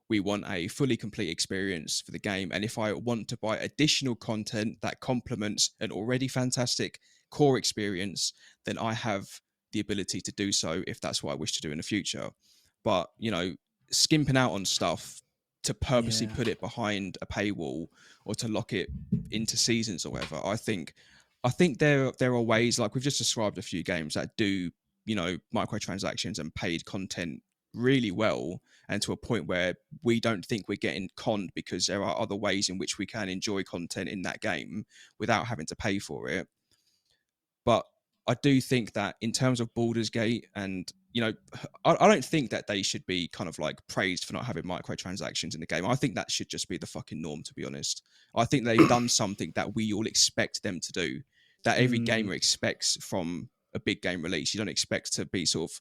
We want a fully complete experience for the game. And if I want to buy additional content that complements an already fantastic core experience, then I have the ability to do so if that's what I wish to do in the future. But, skimping out on stuff to purposely put it behind a paywall or to lock it into seasons or whatever, I think there are ways, like we've just described a few games that do, microtransactions and paid content really well, and to a point where we don't think we're getting conned because there are other ways in which we can enjoy content in that game without having to pay for it. But I do think that in terms of Baldur's Gate, and I don't think that they should be kind of like praised for not having microtransactions in the game. I think that should just be the fucking norm, to be honest. I think they've done something that we all expect them to do, that every gamer expects from a big game release. You don't expect to be sort of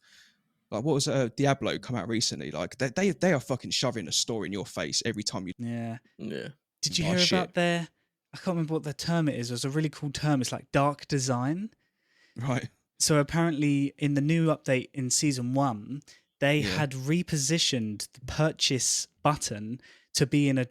like, what was Diablo come out recently? Like they are fucking shoving a story in your face every time you. yeah. Did you Oh, hear shit. about their? I can't remember what the term it is. It was a really cool term. It's like dark design. Right. So apparently, in the new update in Season 1, they had repositioned the purchase button to be in a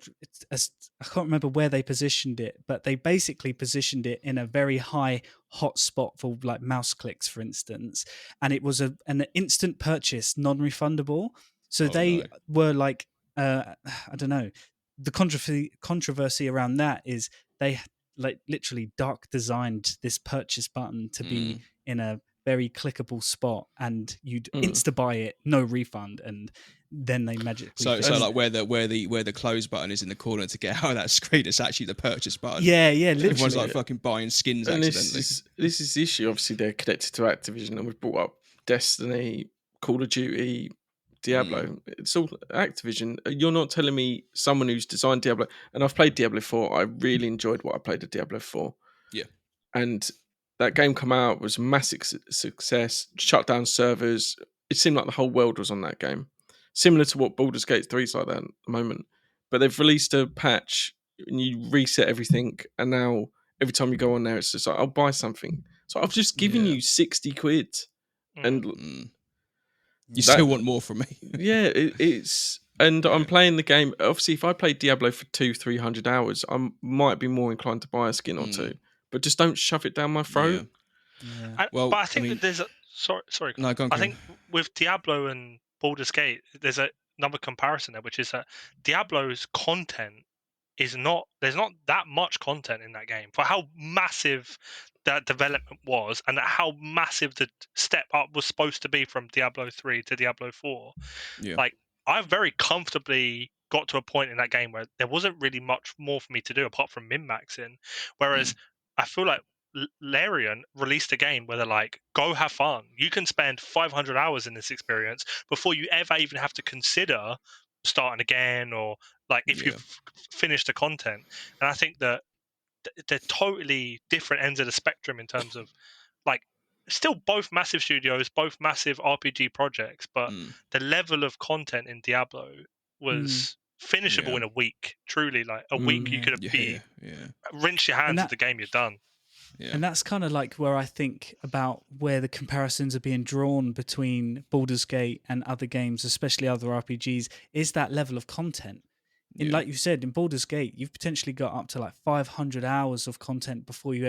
I can't remember where they positioned it, but they basically positioned it in a very high hot spot for like mouse clicks, for instance. And it was an instant purchase, non-refundable. So they were like, I don't know. The controversy around that is they like literally dark designed this purchase button to be in a very clickable spot, and you'd insta buy it, no refund, and then they magically so like where the close button is in the corner to get out of that screen, it's actually the purchase button. Yeah, literally. Everyone's like fucking buying skins and accidentally. This is the issue. Obviously, they're connected to Activision, and we've brought up Destiny, Call of Duty, Diablo. It's all Activision. You're not telling me someone who's designed Diablo, and I've played Diablo 4. I really enjoyed what I played at Diablo 4. Yeah. And that game come out, was a massive success, shut down servers. It seemed like the whole world was on that game. Similar to what Baldur's Gate 3 is like that at the moment. But they've released a patch and you reset everything, and now every time you go on there, it's just like, I'll buy something. So I've just given you 60 quid. And you still want more from me. Yeah, it's... And I'm playing the game. Obviously, if I played Diablo for 200-300 hours, I might be more inclined to buy a skin or two. But just don't shove it down my throat. Yeah. But I think that there's a sorry. No, go on, I think with Diablo and Baldur's Gate, there's another comparison there, which is that Diablo's content is not. There's not that much content in that game for how massive that development was, and how massive the step up was supposed to be from Diablo 3 to Diablo 4. Yeah. Like, I very comfortably got to a point in that game where there wasn't really much more for me to do apart from min-maxing. Whereas I feel like Larian released a game where they're like, go have fun. You can spend 500 hours in this experience before you ever even have to consider starting again, or like if you've finished the content. And I think that they're totally different ends of the spectrum in terms of, like, still both massive studios, both massive RPG projects, but the level of content in Diablo was finishable in a week. Truly, like a week, you could have rinse your hands of the game, you're done. Yeah. And that's kind of like where I think about where the comparisons are being drawn between Baldur's Gate and other games, especially other RPGs, is that level of content. In, like you said, in Baldur's Gate, you've potentially got up to like 500 hours of content before you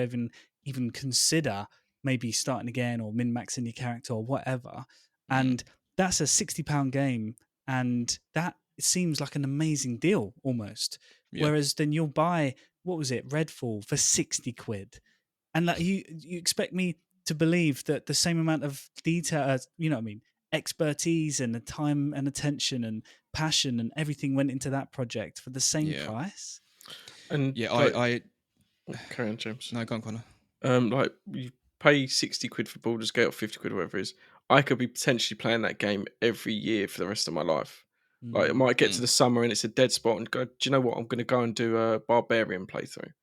even consider maybe starting again or min-maxing your character or whatever. And that's a £60 game, and that seems like an amazing deal almost. Whereas then you'll buy, what was it, Redfall for 60 quid. And like you expect me to believe that the same amount of detail, you know what I mean, expertise and the time and attention and passion and everything went into that project for the same price? And I carry on, James. No, go on, Connor. Like, you pay 60 quid for Baldur's Gate or 50 quid or whatever it is. I could be potentially playing that game every year for the rest of my life. Like, it might get to the summer and it's a dead spot and go, do you know what? I'm going to go and do a Barbarian playthrough.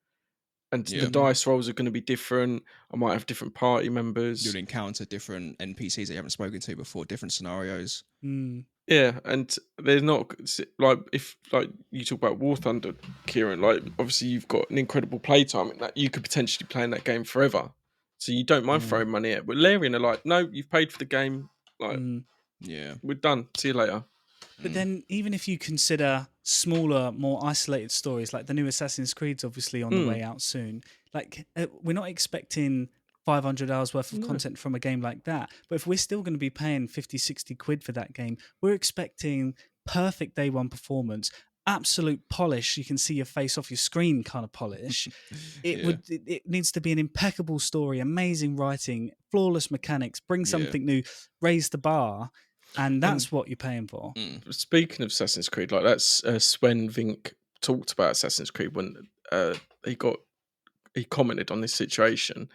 and Yeah. the dice rolls are going to be different. I might have different party members. You'll encounter different NPCs that you haven't spoken to before, different scenarios. Yeah, and there's not like if like you talk about War Thunder, Kieran. Like obviously you've got an incredible playtime in that you could potentially play in that game forever, so you don't mind throwing money at it. But Larian are like, no, you've paid for the game. Like, Yeah, we're done. See you later. But then, even if you consider smaller, more isolated stories, like the new Assassin's Creed's obviously on the way out soon, like we're not expecting 500 hours worth of content from a game like that. But if we're still going to be paying 50, 60 quid for that game, we're expecting perfect day one performance, absolute polish. You can see your face off your screen kind of polish. It needs to be an impeccable story, amazing writing, flawless mechanics, bring something new, raise the bar. And that's what you're paying for. Speaking of Assassin's Creed, like that's Sven Vink talked about Assassin's Creed when he commented on this situation,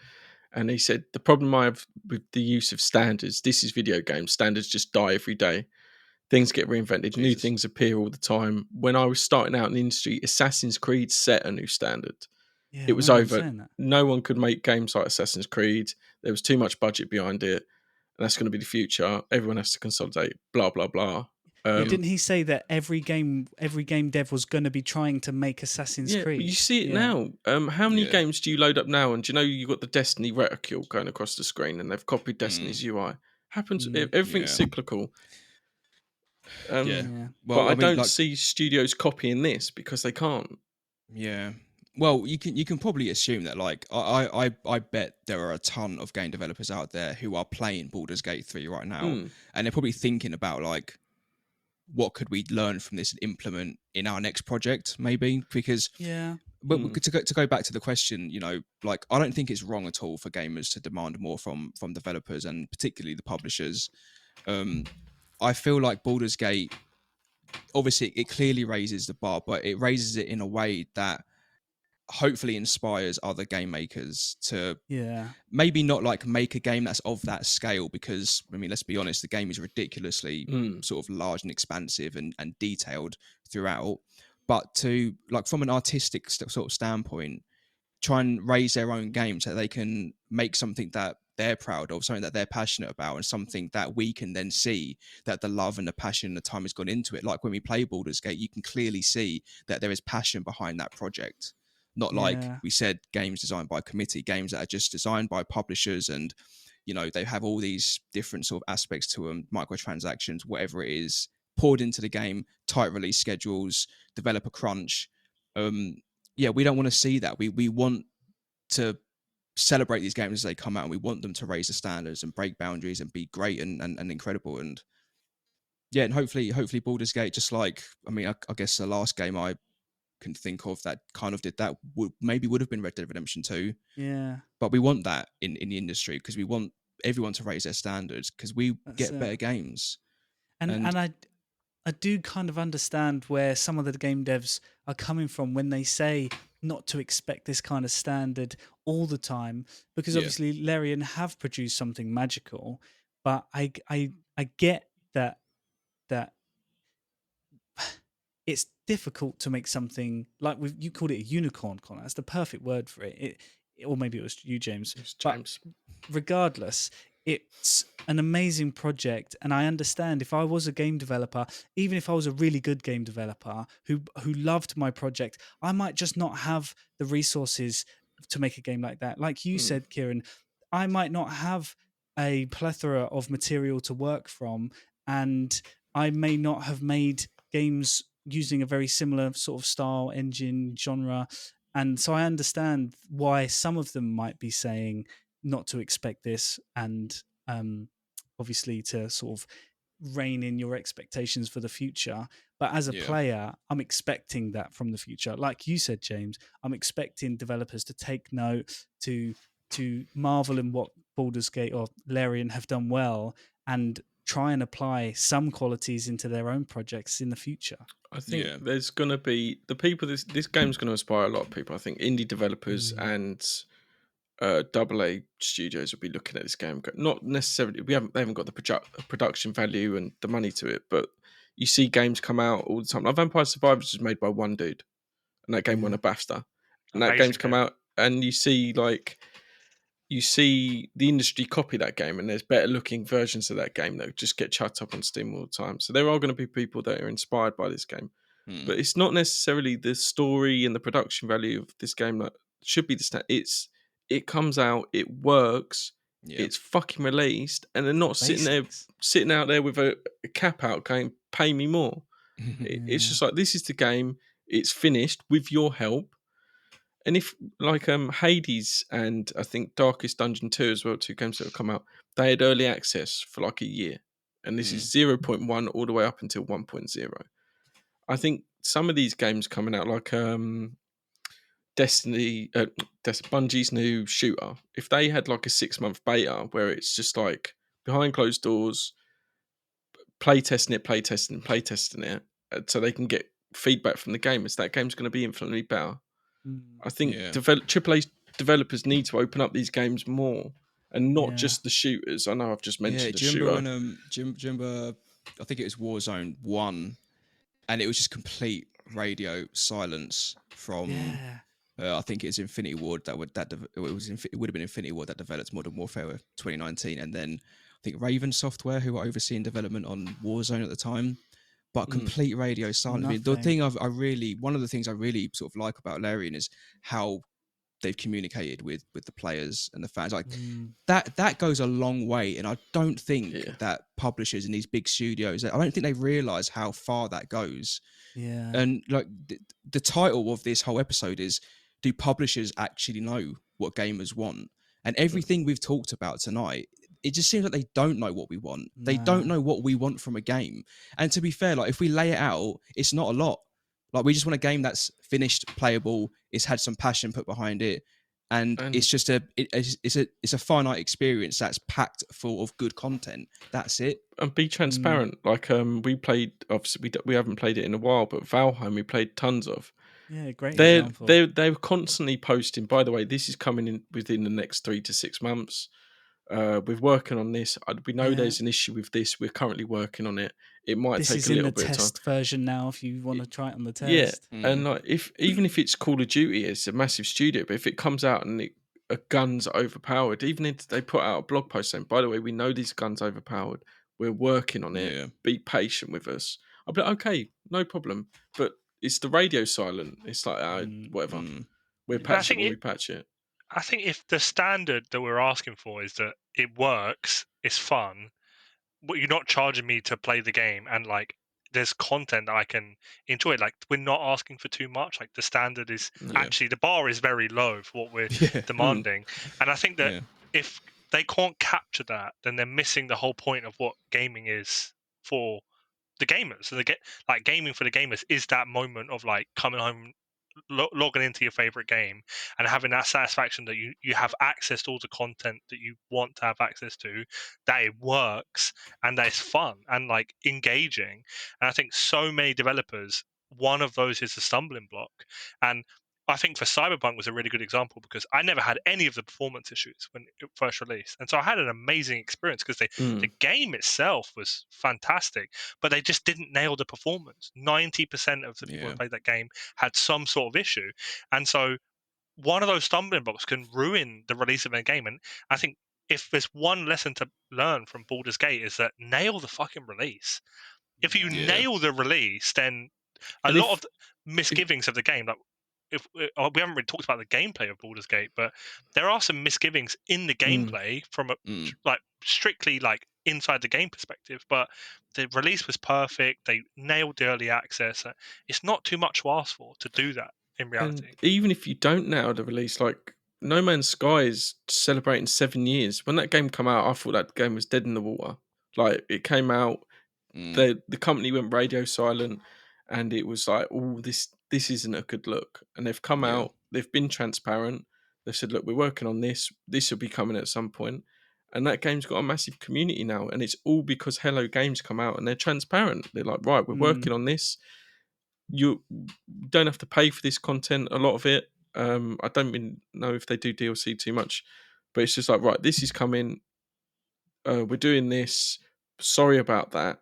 and he said the problem I have with the use of standards. This is video games. Standards just die every day. Things get reinvented. New things appear all the time. When I was starting out in the industry, Assassin's Creed set a new standard. Yeah, it was over. No one could make games like Assassin's Creed. There was too much budget behind it. And that's going to be the future. Everyone has to consolidate, blah, blah, blah. Didn't he say that every game dev was going to be trying to make Assassin's Creed? But you see it now. How many games do you load up now? And do you know you got the Destiny reticule going across the screen and they've copied Destiny's UI? Happens. Everything's cyclical. Well, but I don't see studios copying this because they can't. Yeah. Well, you can probably assume that, like, I bet there are a ton of game developers out there who are playing Baldur's Gate 3 right now, and they're probably thinking about, like, what could we learn from this and implement in our next project, maybe? Because but to go back to the question, you know, like, I don't think it's wrong at all for gamers to demand more from developers and particularly the publishers. I feel like Baldur's Gate, obviously, it clearly raises the bar, but it raises it in a way that hopefully inspires other game makers to maybe not like make a game that's of that scale, because I mean, let's be honest, the game is ridiculously sort of large and expansive and detailed throughout, but to, like, from an artistic sort of standpoint, try and raise their own game so they can make something that they're proud of, something that they're passionate about, and something that we can then see that the love and the passion and the time has gone into it. Like when we play Baldur's Gate, you can clearly see that there is passion behind that project. Not like we said, games designed by committee, games that are just designed by publishers, and, you know, they have all these different sort of aspects to them, microtransactions, whatever it is, poured into the game, tight release schedules, developer crunch. We don't want to see that. We want to celebrate these games as they come out, and we want them to raise the standards and break boundaries and be great and incredible. And and hopefully Baldur's Gate, just like, I mean, I guess the last game I can think of that kind of did that would have been Red Dead Redemption 2. But we want that in the industry, because we want everyone to raise their standards, because we get better games. And I do kind of understand where some of the game devs are coming from when they say not to expect this kind of standard all the time, because obviously Larian have produced something magical, but I get that it's difficult to make something like, you called it a unicorn, Connor. That's the perfect word for it. Or maybe it was you, James. It was James. But regardless, it's an amazing project, and I understand if I was a game developer, even if I was a really good game developer who loved my project, I might just not have the resources to make a game like that. Like you said, Kieran, I might not have a plethora of material to work from, and I may not have made games using a very similar sort of style, engine, genre. And so I understand why some of them might be saying not to expect this, and obviously to sort of rein in your expectations for the future. But as a player, I'm expecting that from the future. Like you said, James, I'm expecting developers to take note, to marvel in what Baldur's Gate or Larian have done well, and try and apply some qualities into their own projects in the future. I think there's going to be the people. This game's going to inspire a lot of people. I think indie developers and AA studios will be looking at this game. Not necessarily, they haven't got the production value and the money to it, but you see games come out all the time. Like Vampire Survivors was made by one dude, and that game won a BAFTA. And that game's come out and you see the industry copy that game, and there's better looking versions of that game that just get chucked up on Steam all the time. So there are going to be people that are inspired by this game, but it's not necessarily the story and the production value of this game that should be the stat. It comes out, it works, it's fucking released, and they're not sitting out there with a cap out going, "Pay me more." It's just like, this is the game. It's finished with your help. And if like Hades and I think Darkest Dungeon 2 as well, 2 games that have come out, they had early access for like a year. And this is 0.1 all the way up until 1.0. I think some of these games coming out, like Bungie's new shooter, if they had like a 6-month beta where it's just like behind closed doors, playtesting it, so they can get feedback from the gamers, that game's going to be infinitely better. I think AAA developers need to open up these games more, and not just the shooters. I know I've just mentioned a shooter. When do you remember? I think it was Warzone 1, and it was just complete radio silence from. I think it's Infinity Ward it would have been Infinity Ward that developed Modern Warfare 2019, and then I think Raven Software, who were overseeing development on Warzone at the time. But complete radio silence. I mean, one of the things I really sort of like about Larian is how they've communicated with the players and the fans. Like that goes a long way, and I don't think that publishers in these big studios, I don't think they realize how far that goes. Yeah. And like the title of this whole episode is, do publishers actually know what gamers want? And everything we've talked about tonight, it just seems like they don't know what we want. They don't know what we want from a game. And to be fair, like if we lay it out, it's not a lot. Like we just want a game that's finished, playable, it's had some passion put behind it, and it's just it's a finite experience that's packed full of good content. That's it. And be transparent. Like we played, obviously we haven't played it in a while, but Valheim we played tons of. Yeah, great example. They're constantly posting. By the way, this is coming in within the next 3 to 6 months. We're working on this. We know there's an issue with this. We're currently working on it. It might take a little bit of time. This is in the test version now. If you want to try it on the test, and like even if it's Call of Duty, it's a massive studio. But if it comes out and guns are overpowered, even if they put out a blog post saying, "By the way, we know these guns overpowered. We're working on it. Be patient with us." I'll be like, "Okay, no problem." But it's the radio silent. It's like whatever. We'll patch it when we patch it. I think if the standard that we're asking for is that it works, it's fun, but you're not charging me to play the game, and like there's content that I can enjoy. Like we're not asking for too much. Like the standard is actually, the bar is very low for what we're demanding. And I think that if they can't capture that, then they're missing the whole point of what gaming is for the gamers. So like gaming for the gamers is that moment of like coming home, logging into your favorite game and having that satisfaction that you have access to all the content that you want to have access to, that it works and that it's fun and like engaging. And I think so many developers, one of those is the stumbling block. And I think for Cyberpunk was a really good example because I never had any of the performance issues when it first released. And so I had an amazing experience because the game itself was fantastic, but they just didn't nail the performance. 90% of the people who played that game had some sort of issue. And so one of those stumbling blocks can ruin the release of a game. And I think if there's one lesson to learn from Baldur's Gate is that nail the fucking release. If you nail the release, then a lot of the misgivings of the game, like if we haven't really talked about the gameplay of Baldur's Gate, but there are some misgivings in the gameplay from a like strictly like inside the game perspective. But the release was perfect. They nailed the early access. It's not too much to ask for to do that in reality. And even if you don't nail the release, like No Man's Sky is celebrating 7 years. When that game came out, I thought that game was dead in the water. Like it came out, the company went radio silent, and it was like, oh, this isn't a good look. And they've come out, they've been transparent. They've said, look, we're working on this. This will be coming at some point. And that game's got a massive community now. And it's all because Hello Games come out and they're transparent. They're like, right, we're working on this. You don't have to pay for this content, a lot of it. I don't even know if they do DLC too much, but it's just like, right, this is coming. We're doing this. Sorry about that.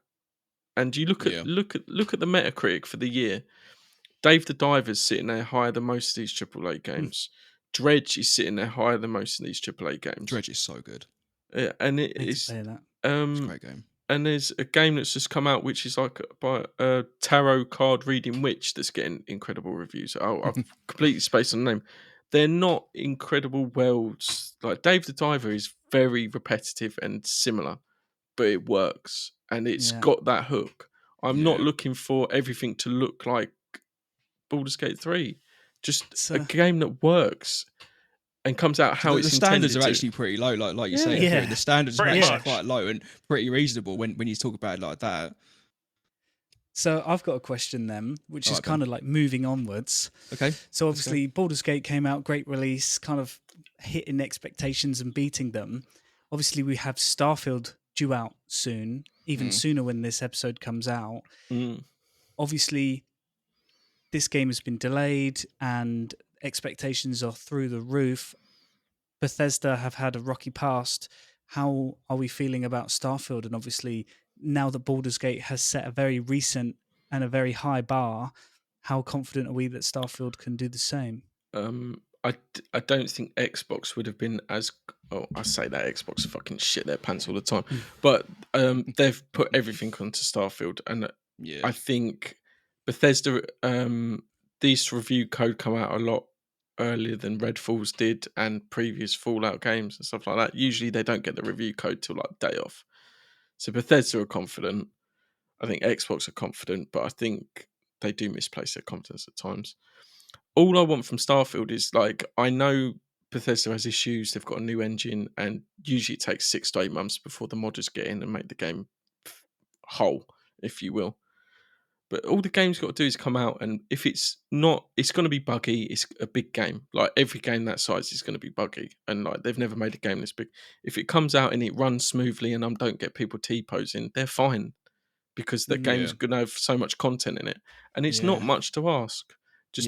And you look at the Metacritic for the year. Dave the Diver's sitting there higher than most of these AAA games. Dredge is sitting there higher than most of these AAA games. Dredge is so good. Yeah, and it I need is. to play that. It's a great game. And there's a game that's just come out, which is like by a tarot card reading witch that's getting incredible reviews. Oh, I've completely spaced on the name. They're not incredible worlds. Like Dave the Diver is very repetitive and similar, but it works and it's got that hook. I'm not looking for everything to look like Baldur's Gate 3. Just a game that works and comes out how it's intended. The standards are actually pretty low, like you say. Yeah. The standards are Pretty actually much. quite low and pretty reasonable when you talk about it like that. So I've got a question then, which is Alright, kind of like moving onwards. Okay. So obviously Baldur's Gate came out, great release, kind of hitting expectations and beating them. Obviously we have Starfield due out soon, even sooner when this episode comes out. Obviously this game has been delayed and expectations are through the roof. Bethesda have had a rocky past. How are we feeling about Starfield? And obviously now that Baldur's Gate has set a very recent and a very high bar, how confident are we that Starfield can do the same? I don't think Xbox would have been as. Oh, I say that Xbox fucking shit their pants all the time, but they've put everything onto Starfield, and I think Bethesda. This review code come out a lot earlier than Redfall's did and previous Fallout games and stuff like that. Usually they don't get the review code till like day off. So Bethesda are confident. I think Xbox are confident, but I think they do misplace their confidence at times. All I want from Starfield is like, I know Bethesda has issues. They've got a new engine, and usually it takes 6 to 8 months before the modders get in and make the game whole, if you will. But all the game's got to do is come out, and if it's not, it's going to be buggy. It's a big game. Like every game that size is going to be buggy, and like they've never made a game this big. If it comes out and it runs smoothly, and I don't get people T-posing, they're fine because the game's going to have so much content in it, and it's not much to ask. Just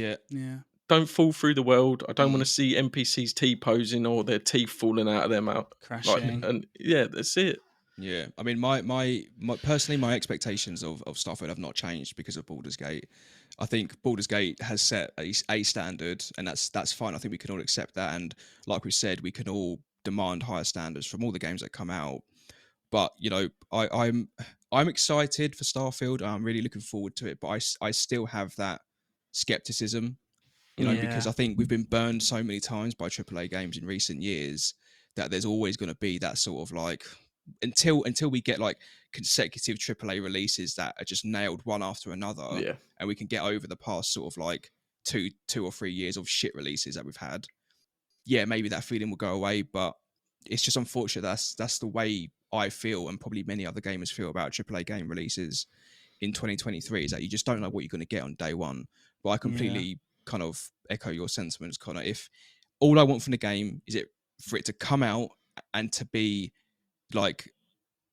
don't fall through the world. I don't want to see NPCs T-posing or their teeth falling out of their mouth, crashing. and that's it. Yeah, I mean, my personally, my expectations of Starfield have not changed because of Baldur's Gate. I think Baldur's Gate has set a standard, and that's fine. I think we can all accept that, and like we said, we can all demand higher standards from all the games that come out. But you know, I'm excited for Starfield. I'm really looking forward to it, but I still have that skepticism, you know, because I think we've been burned so many times by AAA games in recent years that there's always going to be that sort of like. Until we get like consecutive AAA releases that are just nailed one after another, and we can get over the past sort of like two or 3 years of shit releases that we've had, maybe that feeling will go away. But it's just unfortunate that's the way I feel, and probably many other gamers feel about AAA game releases in 2023, is that you just don't know what you're going to get on day one. But I completely kind of echo your sentiments, Connor. If all I want from the game is for it to come out and to be like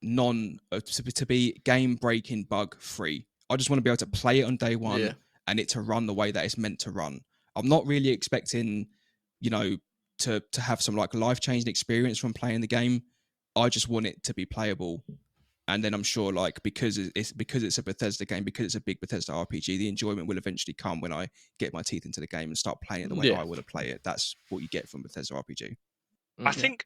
to be game breaking bug free. I just want to be able to play it on day one and it to run the way that it's meant to run. I'm not really expecting, you know, to have some like life changing experience from playing the game. I just want it to be playable. And then I'm sure like because it's a Bethesda game, because it's a big Bethesda RPG, the enjoyment will eventually come when I get my teeth into the game and start playing it the way I want to play it. That's what you get from Bethesda RPG. I think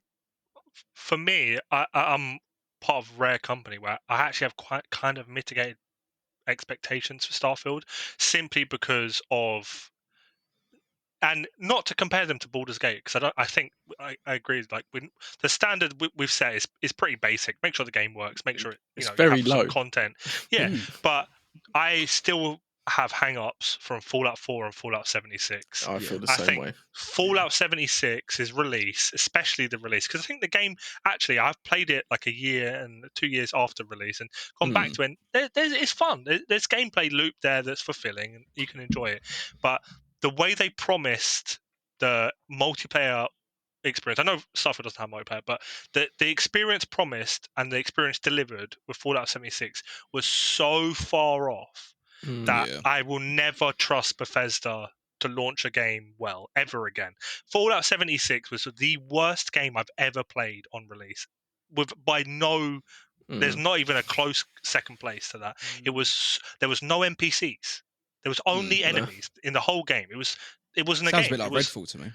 for me, I'm part of a rare company where I actually have quite kind of mitigated expectations for Starfield, simply because of, and not to compare them to Baldur's Gate, because I think I agree. Like the standard we've set is pretty basic. Make sure the game works. Make sure it's you very have low some content. But I still have hang-ups from Fallout 4 and Fallout 76. I feel the I same think way. Fallout 76's release, especially the release, because I think the game, actually, I've played it like a year and 2 years after release and gone back to it. It's fun. There's gameplay loop there that's fulfilling and you can enjoy it. But the way they promised the multiplayer experience, I know Starfield doesn't have multiplayer, but the experience promised and the experience delivered with Fallout 76 was so far off that I will never trust Bethesda to launch a game well ever again. Fallout 76 was the worst game I've ever played on release. There's not even a close second place to that. There was no NPCs. There was only enemies in the whole game. It wasn't Sounds a game. a bit like Redfall to me.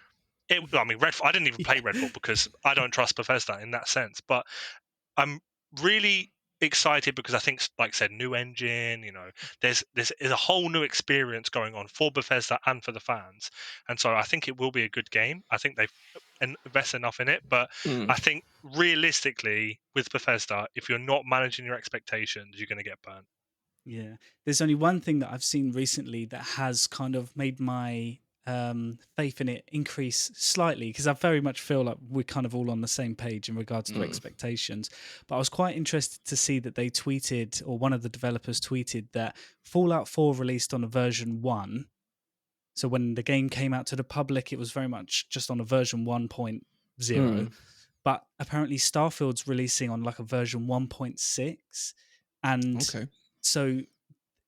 I mean, Redfall. I didn't even play Redfall because I don't trust Bethesda in that sense. But I'm really excited because I think, like I said, new engine. There's a whole new experience going on for Bethesda and for the fans, and so I think it will be a good game. I think they've invested enough in it, but I think realistically, with Bethesda, if you're not managing your expectations, you're going to get burnt. Yeah, there's only one thing that I've seen recently that has kind of made my faith in it increase slightly, because I very much feel like we're kind of all on the same page in regards to expectations. But I was quite interested to see that they tweeted, or one of the developers tweeted, that Fallout 4 released on a version 1. So when the game came out to the public, it was very much just on a version 1.0. But apparently Starfield's releasing on like a version 1.6. And Okay. so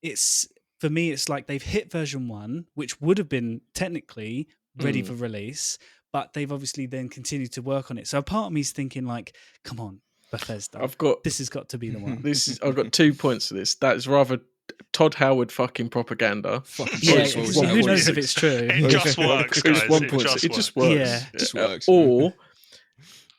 it's, for me, it's like they've hit version 1, which would have been technically ready for release, but they've obviously then continued to work on it. So a part of me is thinking like, come on, Bethesda, this has got to be the one. I've got 2 points to this. That is rather Todd Howard fucking propaganda. Yeah, who knows if it's true? It just works, guys. It just works. Yeah. It just works. Or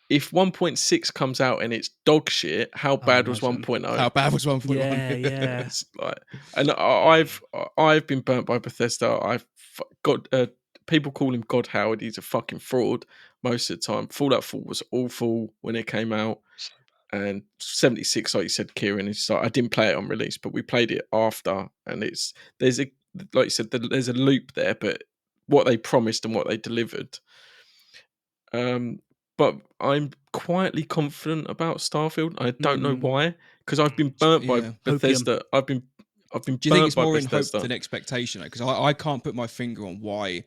if 1.6 comes out and it's dog shit, how bad was imagine. 1.0? How bad was 1.1? Yeah. It's like, and I've been burnt by Bethesda. I've got people call him God Howard. He's a fucking fraud most of the time. Fallout 4 was awful when it came out, and 76, like you said, Kieran, it's like I didn't play it on release, but we played it after, and there's a, like you said, there's a loop there, but what they promised and what they delivered. But I'm quietly confident about Starfield. I don't know why, because I've been burnt by Bethesda. I've been Do you think it's more in Bethesda. hope than expectation? Because I can't put my finger on why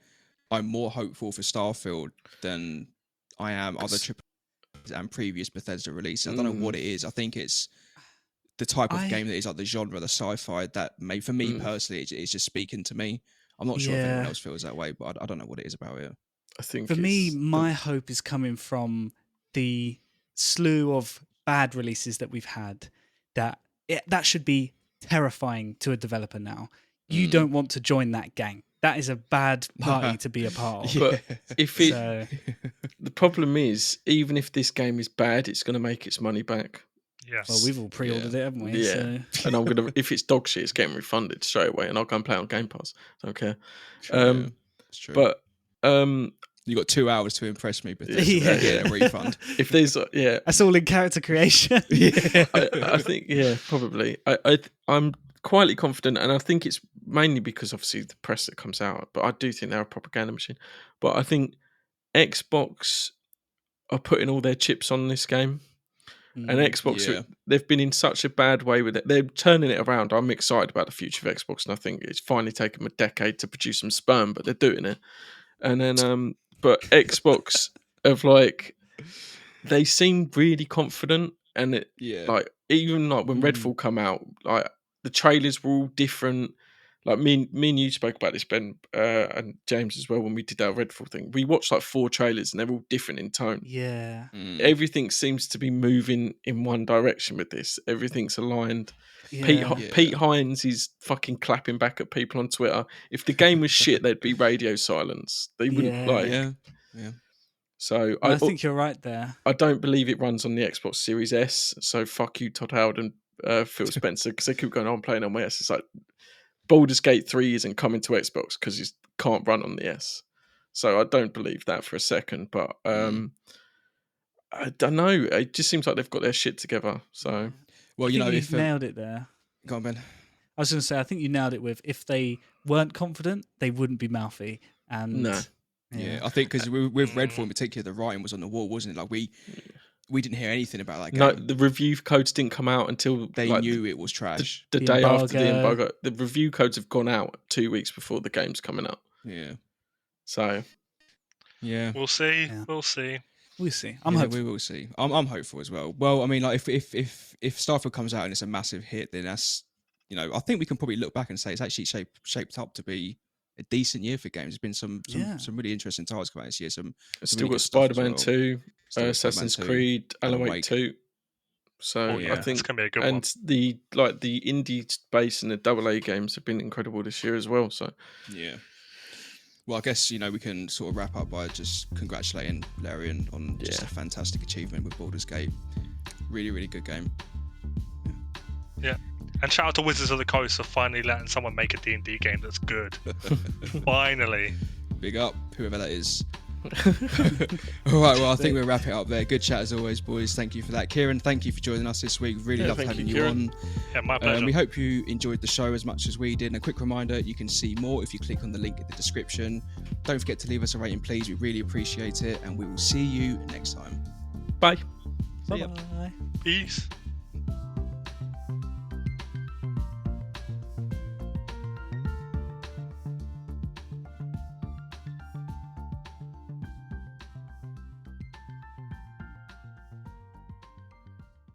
I'm more hopeful for Starfield than I am other AAA and previous Bethesda releases. I don't know what it is. I think it's the type of game that is like the genre, the sci-fi that for me personally, it's just speaking to me. I'm not sure if anyone else feels that way, but I don't know what it is about it. I think for me, my hope is coming from the slew of bad releases that we've had. That should be terrifying to a developer now. You don't want to join that gang. That is a bad party to be a part of. But if the problem is, even if this game is bad, it's going to make its money back. Yes. Well, we've all pre-ordered it, haven't we? Yeah. So. And I'm gonna, if it's dog shit, it's getting refunded straight away, and I'll go and play it on Game Pass. Don't care. True, it's true. But you got 2 hours to impress me, but get a refund. If there's that's all in character creation. I think probably. I'm quietly confident, and I think it's mainly because obviously the press that comes out. But I do think they're a propaganda machine. But I think Xbox are putting all their chips on this game. And Xbox, they've been in such a bad way with it. They're turning it around. I'm excited about the future of Xbox, and I think it's finally taken them a decade to produce some sperm, but they're doing it. And then, but Xbox have they seem really confident, and even when Redfall come out, like the trailers were all different. Like me and you spoke about this, Ben, and James as well, when we did our Redfall thing. We watched like 4 trailers and they're all different in tone. Yeah. Everything seems to be moving in one direction with this. Everything's aligned. Yeah. Pete Hines is fucking clapping back at people on Twitter. If the game was shit, there'd be radio silence. They wouldn't Yeah. So I think you're right there. I don't believe it runs on the Xbox Series S. So fuck you, Todd Howard and Phil Spencer, because they keep going on playing on my S. It's like Baldur's Gate 3 isn't coming to Xbox because it can't run on the S. So I don't believe that for a second. But I don't know. It just seems like they've got their shit together. So, well, you nailed it there. Go on, Ben. I was going to say, I think you nailed it with, if they weren't confident, they wouldn't be mouthy. And no. Yeah, I think because with Redfall in particular, the writing was on the wall, wasn't it? Like we didn't hear anything about that game. No, the review codes didn't come out until they knew it was trash. The day after the embargo. The review codes have gone out 2 weeks before the game's coming out. Yeah. So, yeah, we'll see. Yeah. We'll see. We'll see. I'm hopeful. We will see. I'm hopeful as well. Well, I mean, like if Starfield comes out and it's a massive hit, then that's, I think we can probably look back and say it's actually shaped up to be a decent year for games. There's been some really interesting titles coming out this year. Still really got Spider-Man 2, Still Assassin's Creed, Alan Wake 2. So I think it's gonna be a good one. one. And the indie space and the AA games have been incredible this year as well. So yeah. Well, I guess, we can sort of wrap up by just congratulating Larian on just a fantastic achievement with Baldur's Gate. Really, really good game. Yeah. And shout out to Wizards of the Coast for finally letting someone make a D&D game that's good. Finally. Big up, whoever that is. All right, well, I think we'll wrap it up there. Good chat as always, boys. Thank you for that. Kieran, thank you for joining us this week. Really loved having you on. Yeah, my pleasure. We hope you enjoyed the show as much as we did. And a quick reminder, you can see more if you click on the link in the description. Don't forget to leave us a rating, please. We really appreciate it. And we will see you next time. Bye. Bye. Peace.